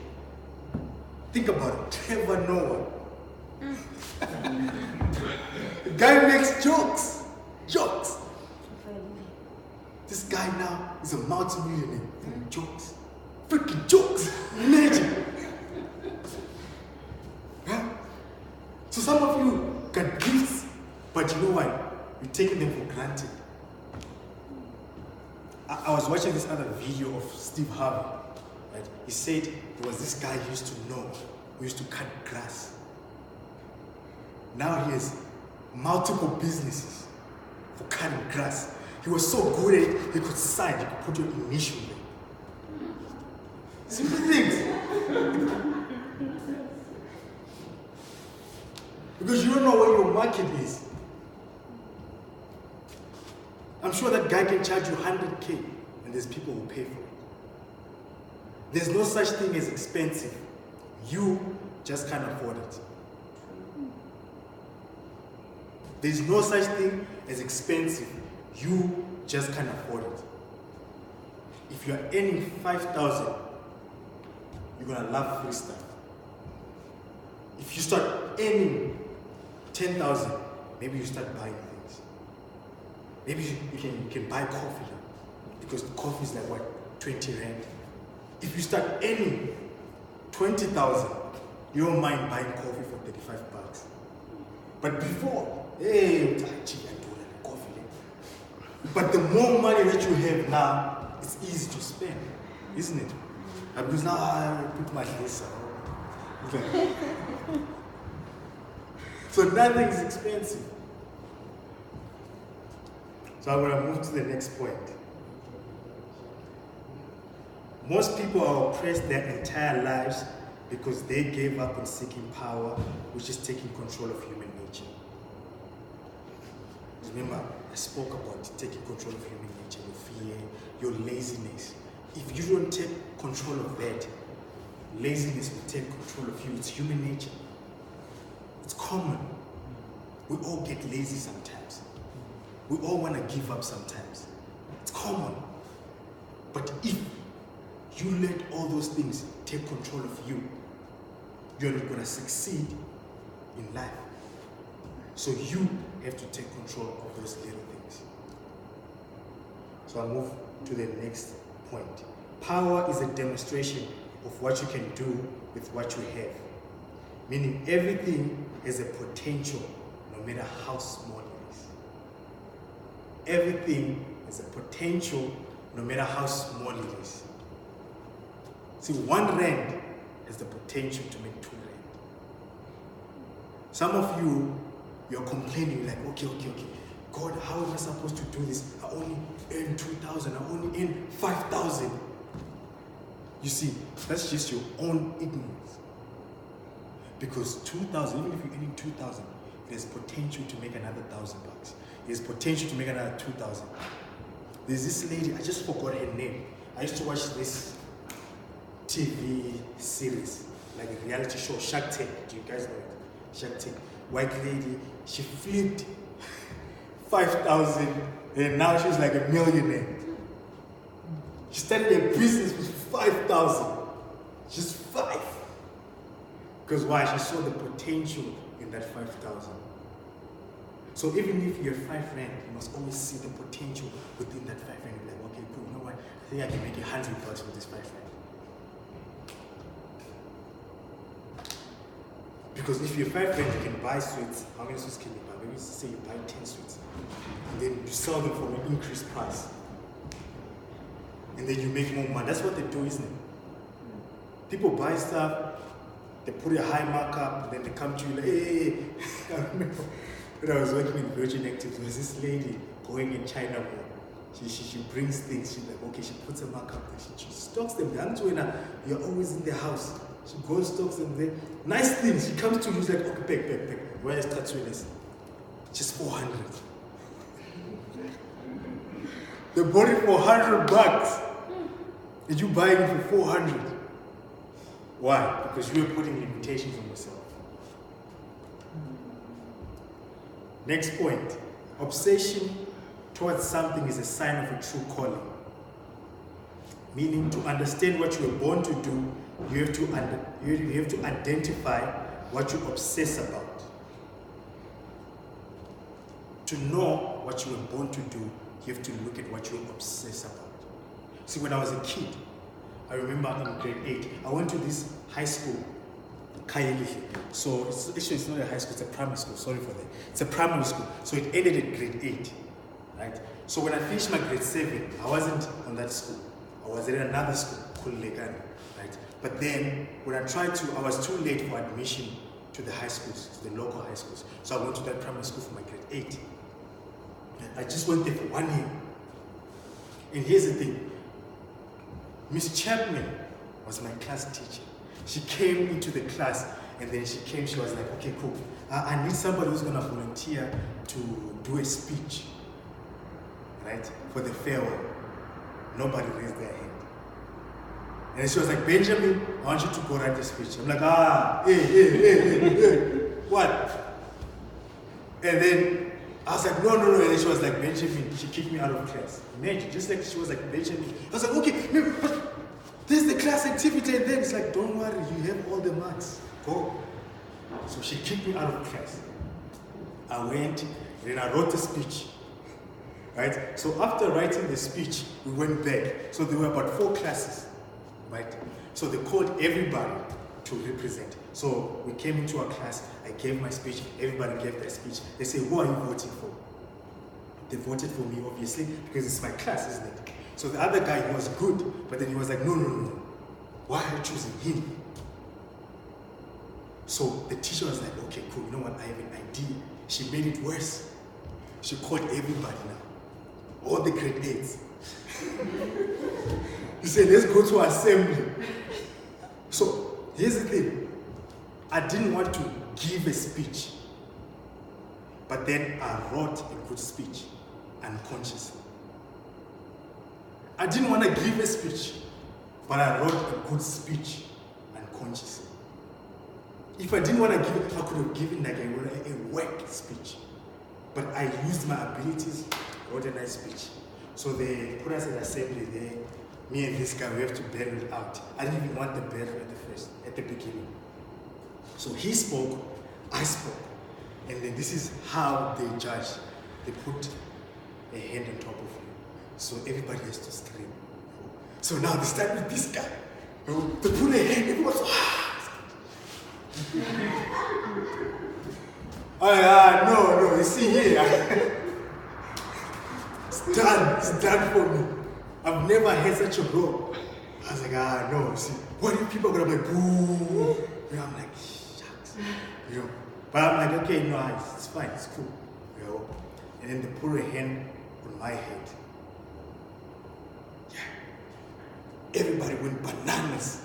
Think about it. Trevor Noah. The guy makes jokes. Jokes. This guy now is a multi-millionaire from jokes. Freaking jokes. Imagine. Yeah? So some of you got gifts, but you know what? You're taking them for granted. I was watching this other video of Steve Harvey. Right? He said there was this guy he used to know who used to cut grass. Now he has multiple businesses for cutting grass. He was so good at it, he could sign, he could put your initial there. Simple things. Because you don't know where your market is. I'm sure that guy can charge you 100K and there's people who pay for it. There's no such thing as expensive. You just can't afford it. There's no such thing as expensive. You just can't afford it. If you're earning 5,000, you're gonna love free stuff. If you start earning 10,000, maybe you start buying things. Maybe you can buy coffee now, because the coffee is like what, 20 rand. If you start earning 20,000, you don't mind buying coffee for 35 bucks. But before, hey, I do that coffee. But the more money that you have now, it's easy to spend, isn't it? Because now I put my face out. Okay. So nothing is expensive. So I'm going to move to the next point. Most people are oppressed their entire lives because they gave up on seeking power, which is taking control of human nature. Remember, I spoke about taking control of human nature, your fear, your laziness. If you don't take control of that, laziness will take control of you. It's human nature. It's common. We all get lazy sometimes. We all want to give up sometimes. It's common. But if you let all those things take control of you, you're not going to succeed in life. So you have to take control of those little things. So I'll move to the next point. Power is a demonstration of what you can do with what you have. Meaning everything has a potential, no matter how small it is. Everything has a potential, no matter how small it is. See, 1 rand has the potential to make 2 rand. Some of you, you're complaining like, okay, God, how am I supposed to do this? I only earn 2,000, I only earn 5,000. You see, that's just your own ignorance. Because 2,000, even if you're earning 2,000, there's potential to make another $1,000. There's potential to make another 2,000. There's this lady, I just forgot her name. I used to watch this TV series, like a reality show, Shark Tank. Do you guys know it? Shark Tank. White lady, she flipped 5,000 and now she's like a millionaire. She started a business with 5,000. Just 5. Because why? She saw the potential in that 5,000. So even if you're 5 rand, you must always see the potential within that 5 rand. You're like, okay, cool, you know what? I think I can make $100 with this 5 rand. Because if you're 5 rand, you can buy sweets. How many sweets can you buy? Maybe say you buy 10 sweets. And then you sell them for an increased price. And then you make more money. That's what they do, isn't it? People buy stuff, they put a high markup, and then they come to you like, hey. I remember when I was working in Virgin Active, there was this lady going in China Mall. She brings things, she's like, okay, she puts a markup there, she stocks them there. You're always in the house. She goes, stocks them there. Nice things. She comes to you, she's like, okay, back. Where is that this? Just 400. They bought it for $100. And you buying it for 400. Why? Because you are putting limitations on yourself. Next point. Obsession towards something is a sign of a true calling. Meaning, to understand what you were born to do, you have to identify what you obsess about. To know what you were born to do, you have to look at what you obsess about. See, when I was a kid, I remember in grade 8, I went to this high school, Kaili. So it's not a high school, it's a primary school, sorry for that. It's a primary school, so it ended at grade 8, right? So when I finished my grade 7, I wasn't on that school. I was at another school called Legani, right? But then, when I was too late for admission to the high schools, to the local high schools. So I went to that primary school for my grade 8. I just went there for 1 year. And here's the thing. Miss Chapman was my class teacher. She came into the class and then she was like, okay, cool. I need somebody who's gonna volunteer to do a speech, right, for the farewell. Nobody raised their hand. And she was like, Benjamin, I want you to go write the speech. I'm like, hey, what? And then I was like, no. And then she was like, Benjamin, she kicked me out of class. Imagine, just like she was like, Benjamin. I was like, okay, but there's the class activity. And then it's like, don't worry, you have all the marks. Go. So she kicked me out of class. I went, and then I wrote the speech. Right? So after writing the speech, we went back. So there were about 4 classes. Right? So they called everybody to represent. So we came into our class, I gave my speech, everybody gave their speech. They say, who are you voting for? They voted for me, obviously, because it's my class, isn't it? So the other guy, he was good, but then he was like, no. Why are you choosing him? So the teacher was like, okay, cool, you know what, I have an idea. She made it worse. She called everybody now, all the grade 8s. He said, let's go to assembly. So here's the thing. I didn't want to give a speech, but then I wrote a good speech unconsciously. I didn't want to give a speech, but I wrote a good speech unconsciously. If I didn't want to give it, I could have given like a whack speech. But I used my abilities, wrote a nice speech. So they put us at assembly there. Me and this guy, we have to battle it out. I didn't even want the battle at the beginning. So he spoke, I spoke. And then this is how they judge. They put a hand on top of you. So everybody has to scream. So now they start with this guy. They put a hand, everyone's no, you see here. It's done for me. I've never had such a blow. I was like, no, see, what if people are gonna be like, boo? You know, I'm like, shucks. You know, but I'm like, okay, no, it's fine, it's cool. You know, and then they put a hand on my head. Yeah. Everybody went bananas.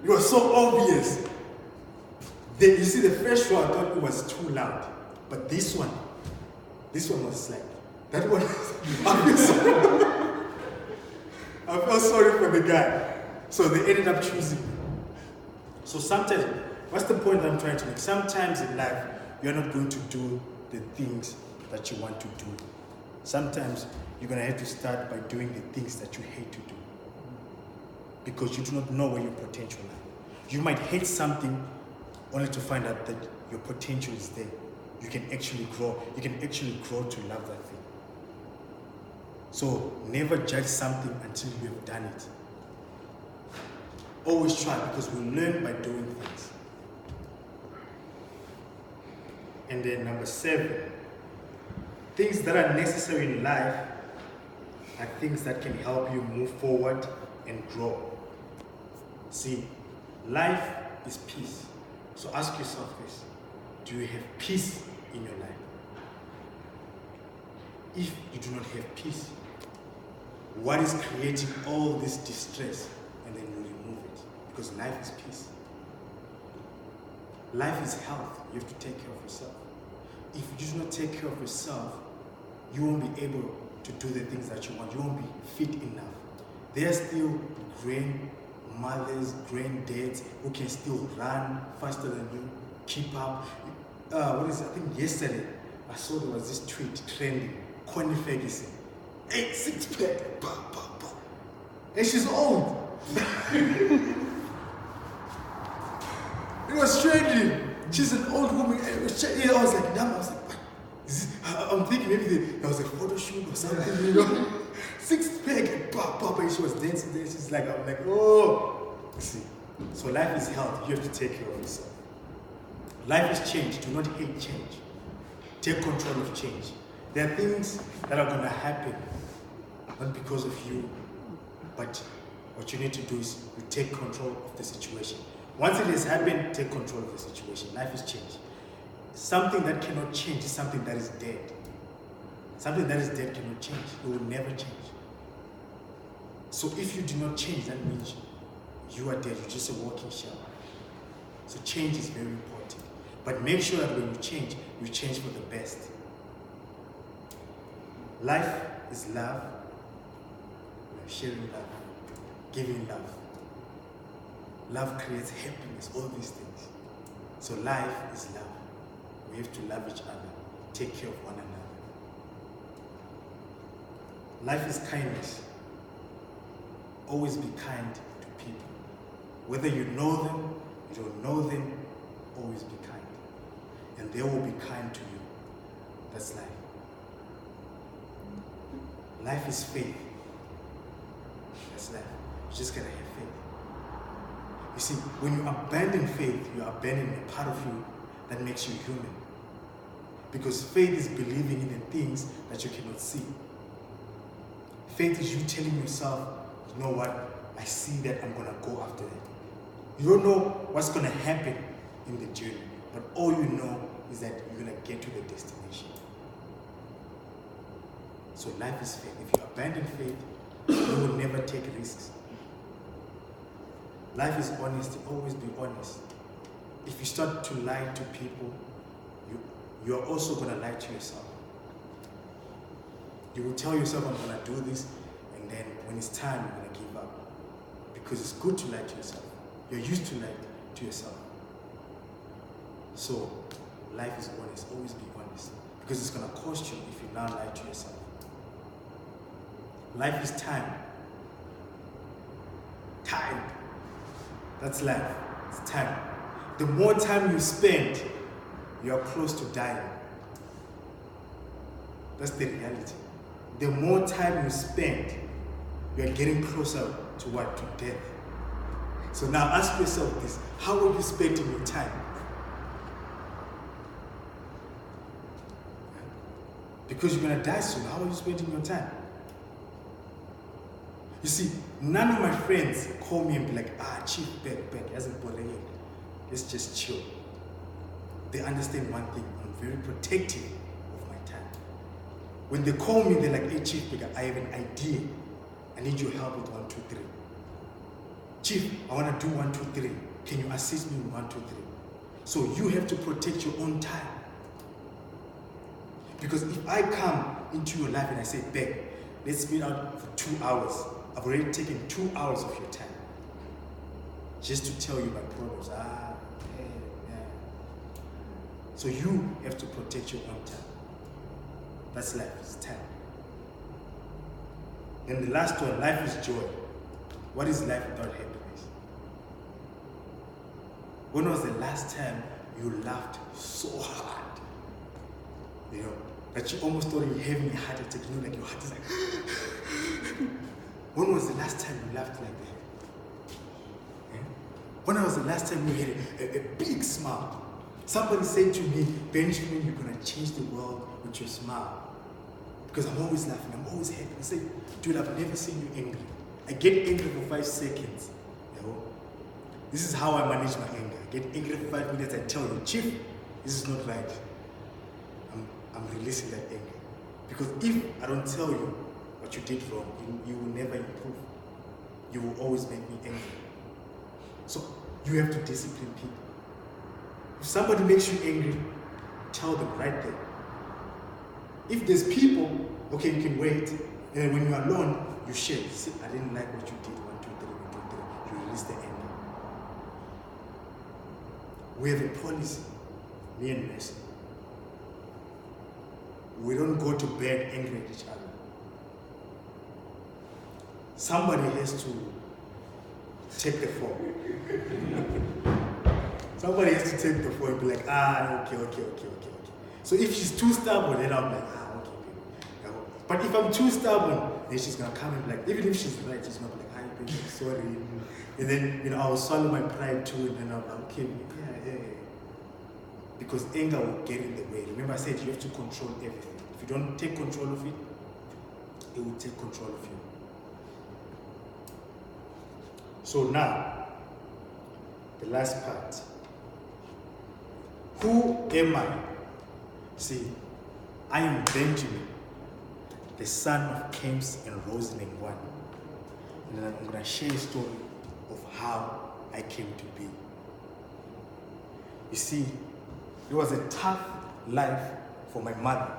It was so obvious. Then you see the first one, I thought it was too loud. But this one was like, that one, I felt sorry for the guy. So they ended up choosing me. So sometimes, what's the point that I'm trying to make? Sometimes in life, you're not going to do the things that you want to do. Sometimes you're going to have to start by doing the things that you hate to do. Because you do not know where your potential lies. You might hate something only to find out that your potential is there. You can actually grow. You can actually grow to love that thing. So never judge something until you have done it. Always try, because we learn by doing things. And then number 7, things that are necessary in life are things that can help you move forward and grow. See, life is peace. So ask yourself this: do you have peace in your life? If you do not have peace, what is creating all this distress? And then you remove it. Because life is peace. Life is health. You have to take care of yourself. If you do not take care of yourself, you won't be able to do the things that you want. You won't be fit enough. There are still grandmothers, granddads who can still run faster than you, keep up. I think yesterday I saw there was this tweet trending. Connie Ferguson, 8 6-pack, bah, bah, bah. And she's old. It was trending. She's an old woman. I was like, damn, I was like, what? I'm thinking maybe there was a photo shoot or something, you know. 6-pack and bah, bah, bah. And she was dancing there. She's like, I'm like, oh. See, so life is health. You have to take care of yourself. Life is change. Do not hate change. Take control of change. There are things that are going to happen, not because of you, but what you need to do is you take control of the situation. Once it has happened, take control of the situation. Life is change. Something that cannot change is something that is dead. Something that is dead cannot change. It will never change. So if you do not change, that means you are dead. You're just a walking shell. So change is very important. But make sure that when you change for the best. Life is love, sharing love, giving love. Love creates happiness, all these things. So life is love. We have to love each other, take care of one another. Life is kindness. Always be kind to people. Whether you know them, you don't know them, always be kind. And they will be kind to you. That's life. Life is faith. That's life. You just gotta have faith. You see, when you abandon faith, you abandon a part of you that makes you human. Because faith is believing in the things that you cannot see. Faith is you telling yourself, you know what, I see that, I'm gonna go after that. You don't know what's gonna happen in the journey, but all you know is that you're gonna get to the destination. So life is faith. If you abandon faith, you will never take risks. Life is honesty. Always be honest. If you start to lie to people, you are also going to lie to yourself. You will tell yourself, I'm going to do this, and then when it's time, you're going to give up. Because it's good to lie to yourself. You're used to lying to yourself. So life is honest. Always be honest. Because it's going to cost you if you now lie to yourself. Life is time. Time. That's life. It's time. the more time you spend, you are close to dying. That's the reality. The more time you spend, you are getting closer to what? To death. So now ask yourself this, how are you spending your time? Because you're going to die soon, how are you spending your time? You see, none of my friends call me and be like, Chief, back, hasn't bothered yet. Let's just chill. They understand one thing, I'm very protective of my time. When they call me, they're like, hey Chief, I have an idea. I need your help with 1, 2, 3. Chief, I want to do 1, 2, 3. Can you assist me with 1, 2, 3? So you have to protect your own time. Because if I come into your life and I say, babe, let's meet out for 2 hours, I've already taken 2 hours of your time. Just to tell you my problems. So you have to protect your own time. That's life, it's time. And the last one, life is joy. What is life without happiness? When was the last time you laughed so hard? You know, that you almost thought you were having a heart attack, you know, like your heart is like when was the last time you laughed like that? Yeah? When was the last time you had a big smile? Somebody said to me, Benjamin, you're gonna change the world with your smile. Because I'm always laughing, I'm always happy. I say, dude, I've never seen you angry. I get angry for 5 seconds. You know? This is how I manage my anger. I get angry for 5 minutes, I tell you, Chief, this is not right. I'm releasing that anger. Because if I don't tell you what you did wrong, you will never improve. You will always make me angry. So you have to discipline people. If somebody makes you angry, tell them right there. If there's people, okay, you can wait, and then when you're alone, you share. See, I didn't like what you did, 1, 2, 3, 1, 2, 3. You release the anger. We have a policy, me and Messi. We don't go to bed angry at each other. Somebody has to take the fall. Somebody has to take the fall and be like, okay. So if she's too stubborn, then I'm like, okay. But if I'm too stubborn, then she's gonna come and be like, even if she's right, she's gonna be like, hi baby, sorry. And then, I'll swallow my pride too, and then I'll okay, yeah. Because anger will get in the way. Remember I said you have to control everything. If you don't take control of it, it will take control of you. So now, the last part. Who am I? See, I am Benjamin, the son of James and Rose Nengwani. And then I'm going to share a story of how I came to be. You see, it was a tough life for my mother.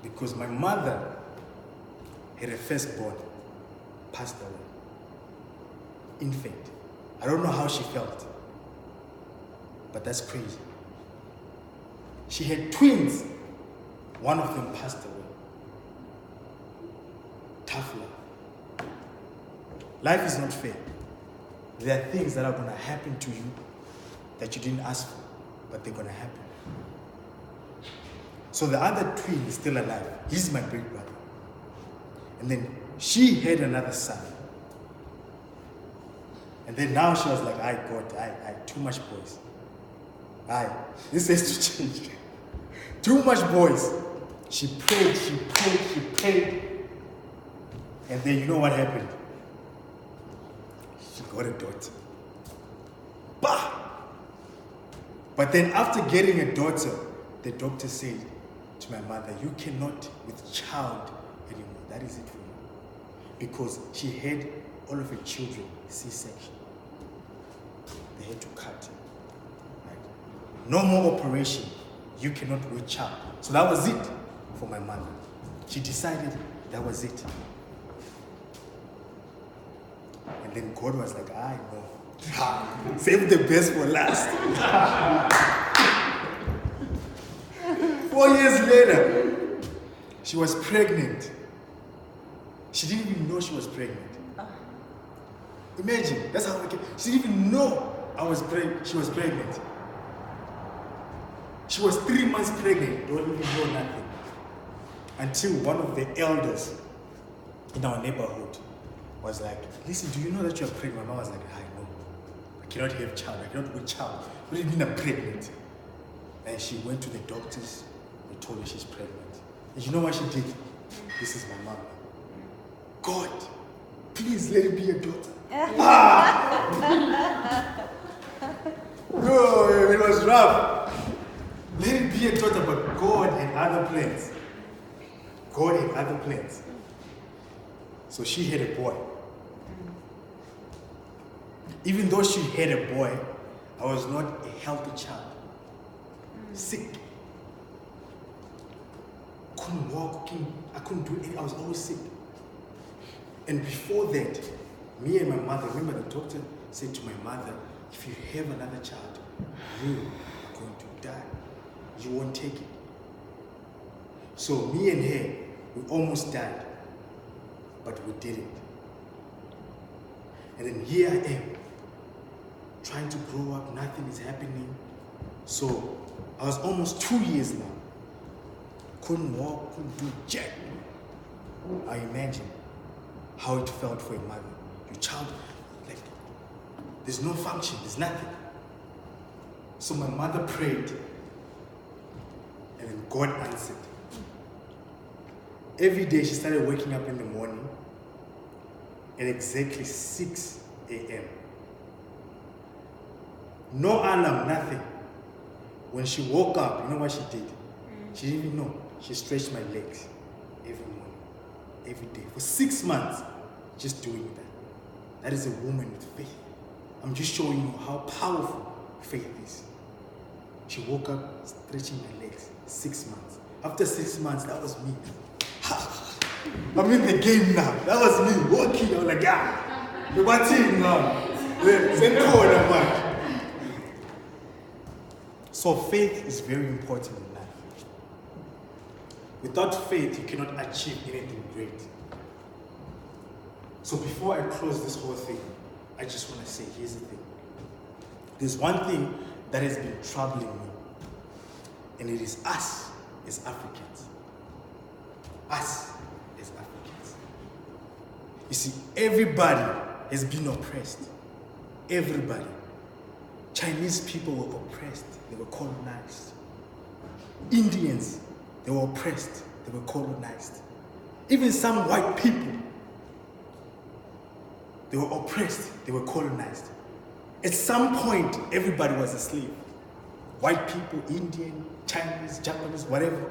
Because my mother had a firstborn, passed away. Infant. I don't know how she felt. But that's crazy. She had twins. One of them passed away. Tough life. Life is not fair. There are things that are going to happen to you that you didn't ask for, but they're going to happen. So the other twin is still alive. He's my big brother. And then she had another son. And then now she was like, God, too much boys. This has to change. Too much boys. She prayed. And then you know what happened? She got a daughter. Bah! But then after getting a daughter, the doctor said to my mother, you cannot with child anymore. That is it for you. Because she had all of her children C-section. They had to cut. Right? No more operation. You cannot with child. So that was it for my mother. She decided that was it. And then God was like, I know. Save the best for last. 4 years later, she was pregnant. She didn't even know she was pregnant. Imagine, that's how we came. She didn't even know She was pregnant. She was 3 months pregnant, don't even know nothing. Until one of the elders in our neighborhood was like, listen, do you know that you're pregnant? My mom was like, I know. I cannot have child. I cannot have child. What do you mean I'm pregnant? And she went to the doctors. They told her she's pregnant. And you know what she did? This is my mom. God, please let it be a daughter. No, it was rough. Let it be a daughter, but God had other plans. God had other plans. So she had a boy. Even though she had a boy, I was not a healthy child. Sick. Couldn't walk, I couldn't do anything. I was always sick. And before that, me and my mother, remember the doctor said to my mother, if you have another child, you are going to die. You won't take it. So me and her, we almost died, but we didn't. And then here I am, trying to grow up, nothing is happening. So I was almost 2 years now. Couldn't walk, couldn't do jack. I imagine how it felt for a mother. Your child, like, there's no function, there's nothing. So my mother prayed, and then God answered. Every day she started waking up in the morning at exactly 6 a.m. No alarm, nothing. When she woke up, you know what she did? She didn't even know. She stretched my legs every morning, every day, for 6 months, just doing that. That is a woman with faith. I'm just showing you how powerful faith is. She woke up stretching my legs, 6 months. After 6 months, that was me. I'm in the game now. That was me walking. I was like, what's in now? So faith is very important in life. Without faith, you cannot achieve anything great. So before I close this whole thing, I just want to say, here's the thing. There's one thing that has been troubling me, and it is us as Africans. Us as Africans. You see, everybody has been oppressed. Everybody. Chinese people were oppressed. They were colonized. Indians, they were oppressed. They were colonized. Even some white people, they were oppressed. They were colonized. At some point, everybody was a slave. White people, Indian, Chinese, Japanese, whatever.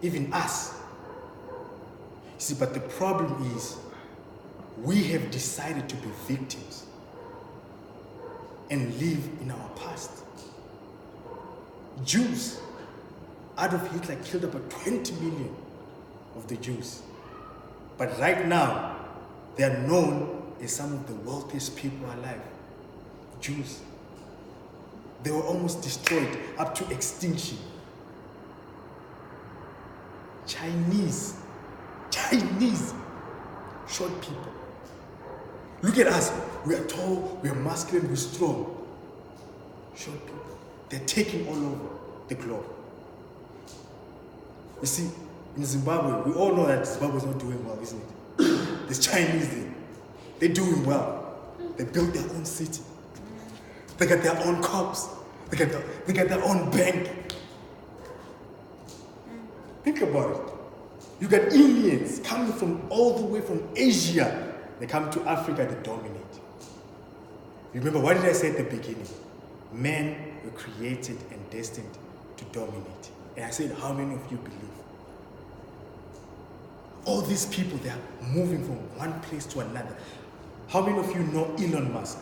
Even us. You see, but the problem is, we have decided to be victims and live in our past. Jews, Adolf Hitler killed about 20 million of the Jews. But right now, they are known as some of the wealthiest people alive. Jews. They were almost destroyed up to extinction. Chinese, short people. Look at us. We are tall, we are masculine, we're strong. Short people. They're taking all over the globe. You see, in Zimbabwe, we all know that Zimbabwe is not doing well, isn't it? There's Chinese there. They're doing well. They built their own city. They got their own cops. They got their own bank. Think about it. You got Indians coming from all the way from Asia. They come to Africa, they dominate. Remember, what did I say at the beginning? Men were created and destined to dominate. And I said, how many of you believe? All these people, they are moving from one place to another. How many of you know Elon Musk?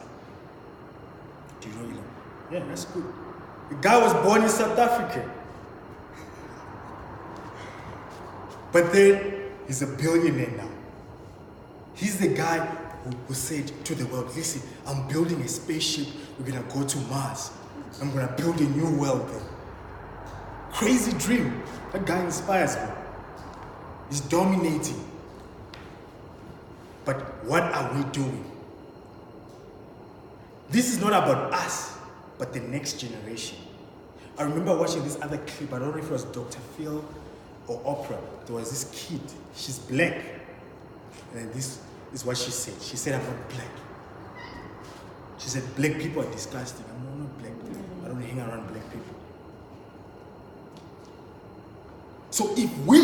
Do you know Elon? Yeah, that's good. The guy was born in South Africa. But then, he's a billionaire now. He's the guy who said to the world, listen, I'm building a spaceship, we're gonna go to Mars. I'm gonna build a new world there. Crazy dream. That guy inspires me. He's dominating. But what are we doing? This is not about us, but the next generation. I remember watching this other clip, I don't know if it was Dr. Phil or Oprah. There was this kid, she's black. And this is what she said. She said, I'm not black. She said, black people are disgusting. I'm not black. I don't hang around black people. So if we,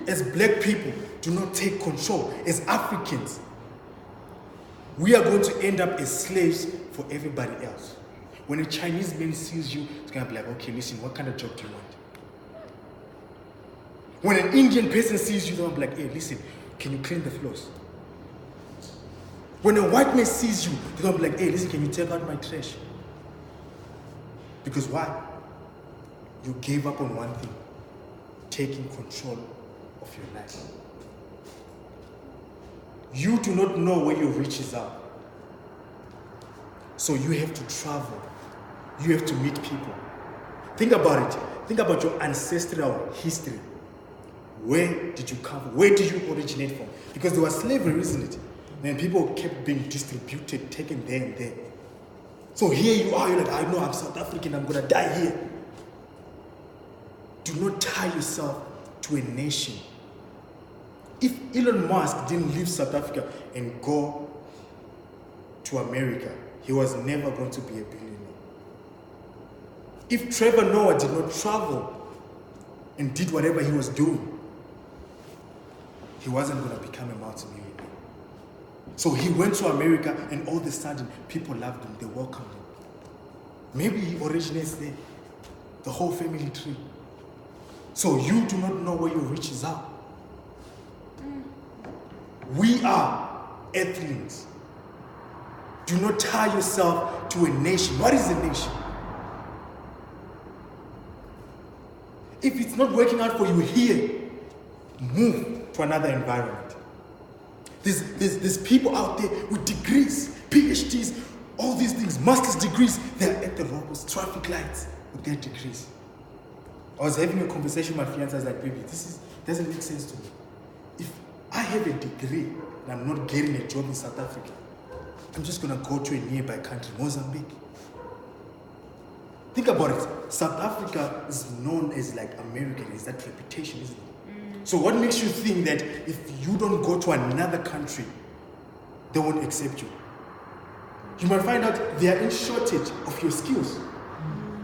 as black people, do not take control, as Africans, we are going to end up as slaves for everybody else. When a Chinese man sees you, it's going to be like, okay, listen, what kind of job do you want? When an Indian person sees you, they'll be like, hey, listen, can you clean the floors? When a white man sees you, they're going to be like, hey, listen, can you take out my trash? Because why? You gave up on one thing, taking control of your life. You do not know where your riches are. So you have to travel. You have to meet people. Think about it. Think about your ancestral history. Where did you come from? Where did you originate from? Because there was slavery, isn't it? And people kept being distributed, taken there and there. So here you are, you're like, I know I'm South African, I'm gonna die here. Do not tie yourself to a nation. If Elon Musk didn't leave South Africa and go to America, he was never going to be a billionaire. If Trevor Noah did not travel and did whatever he was doing, he wasn't going to become a multimillionaire. So he went to America and all of a sudden people loved him, they welcomed him. Maybe he originates there, the whole family tree. So you do not know where your riches are. We are earthlings. Do not tie yourself to a nation. What is a nation? If it's not working out for you here, move to another environment. There's people out there with degrees, PhDs, all these things, master's degrees. They're at the robots, traffic lights with their degrees. I was having a conversation with my fiance. I was like, baby, doesn't make sense to me. If I have a degree and I'm not getting a job in South Africa, I'm just going to go to a nearby country, Mozambique. Think about it. South Africa is known as like American. It's that reputation, isn't it? So what makes you think that if you don't go to another country, they won't accept you? You might find out they are in shortage of your skills.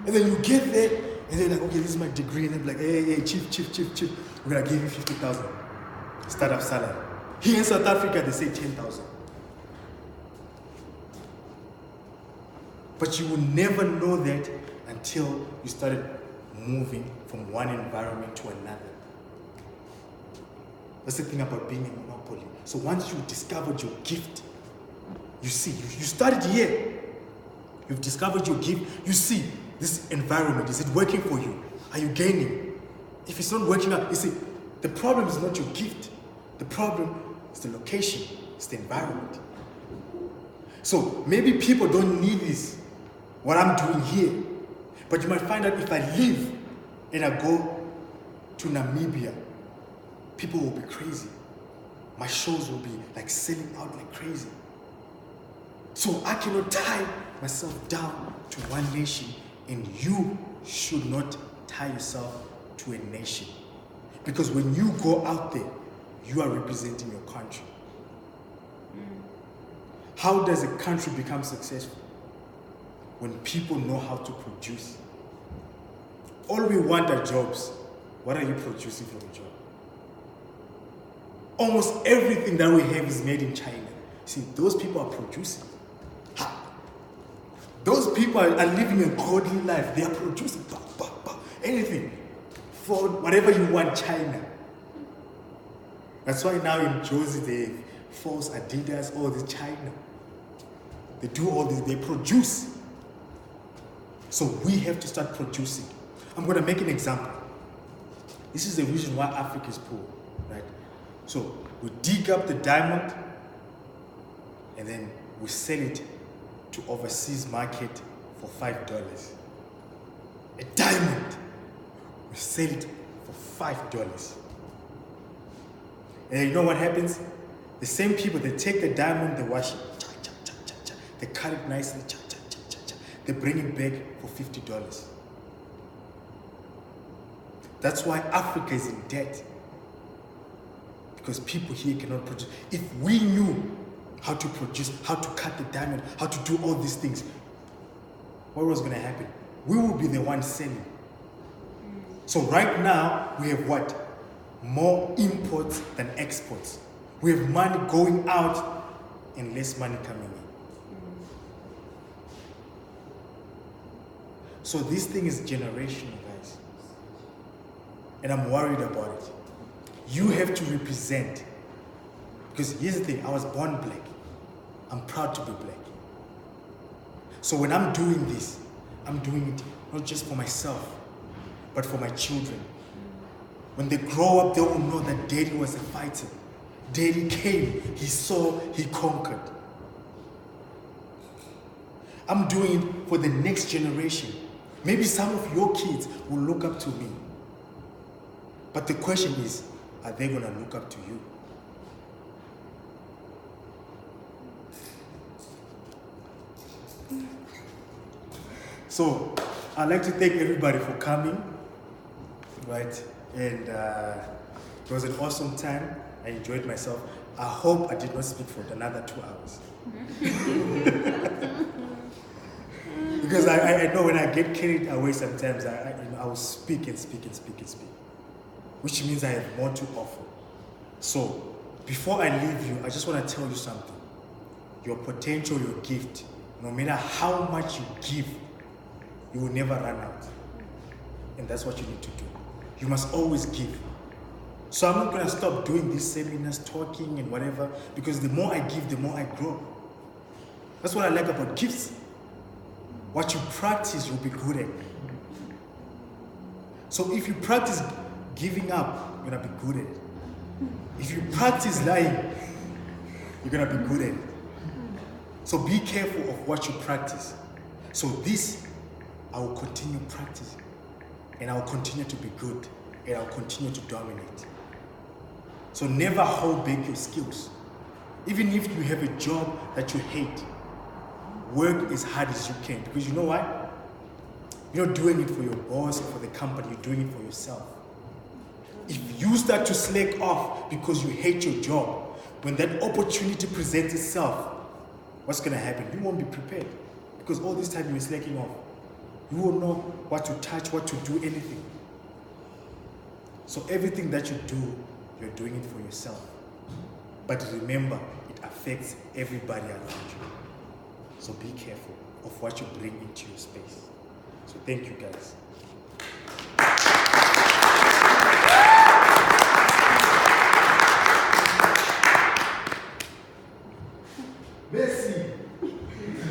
And then you get there, and they're like, okay, this is my degree. And they're like, hey, chief, we're going to give you 50,000 startup salary. Here in South Africa, they say 10,000. But you will never know that until you started moving from one environment to another. That's the thing about being a monopoly. So once you discovered your gift, you see, you started here. You've discovered your gift. You see, this environment, is it working for you? Are you gaining? If it's not working out, you see, the problem is not your gift. The problem is the location, it's the environment. So maybe people don't need this, what I'm doing here. But you might find out if I leave and I go to Namibia, people will be crazy. My shows will be like selling out like crazy. So I cannot tie myself down to one nation, and you should not tie yourself to a nation. Because when you go out there, you are representing your country. How does a country become successful? When people know how to produce. All we want are jobs. What are you producing from a job? Almost everything that we have is made in China. See, those people are producing. Those people are living a godly life. They are producing anything. For whatever you want, China. That's why now in Josie, they force Adidas, all this China. They do all this, they produce. So we have to start producing. I'm going to make an example. This is the reason why Africa is poor, right? So we dig up the diamond and then we sell it to overseas market for $5. A diamond, we sell it for $5. And you know what happens? The same people, they take the diamond, they wash it, they cut it nicely, they bring it back for $50. That's why Africa is in debt. Because people here cannot produce. If we knew how to produce, how to cut the diamond, how to do all these things, what was going to happen? We will be the ones selling. So right now, we have what? More imports than exports. We have money going out and less money coming in. So this thing is generational, guys. And I'm worried about it. You have to represent. Because here's the thing, I was born black. I'm proud to be black. So when I'm doing this, I'm doing it not just for myself, but for my children. When they grow up, they will know that Daddy was a fighter. Daddy came, he saw, he conquered. I'm doing it for the next generation. Maybe some of your kids will look up to me. But the question is, are they going to look up to you? So, I'd like to thank everybody for coming, right? And it was an awesome time. I enjoyed myself. I hope I did not speak for another 2 hours. Because I know when I get carried away sometimes, I will speak and speak and speak and speak. Which means I have more to offer. So, before I leave you, I just want to tell you something. Your potential, your gift, no matter how much you give, you will never run out. And that's what you need to do. You must always give. So I'm not going to stop doing these seminars, talking and whatever, because the more I give, the more I grow. That's what I like about gifts. What you practice, you'll be good at. So if you practice giving up, you're going to be good at it. If you practice lying, you're going to be good at it. So be careful of what you practice. So this, I will continue practicing. And I will continue to be good. And I will continue to dominate. So never hold back your skills. Even if you have a job that you hate, work as hard as you can. Because you know what? You're not doing it for your boss or for the company. You're doing it for yourself. If you start to slack off because you hate your job, when that opportunity presents itself, what's going to happen? You won't be prepared. Because all this time you're slacking off. You won't know what to touch, what to do, anything. So everything that you do, you're doing it for yourself. But remember, it affects everybody around you. So be careful of what you bring into your space. So thank you, guys.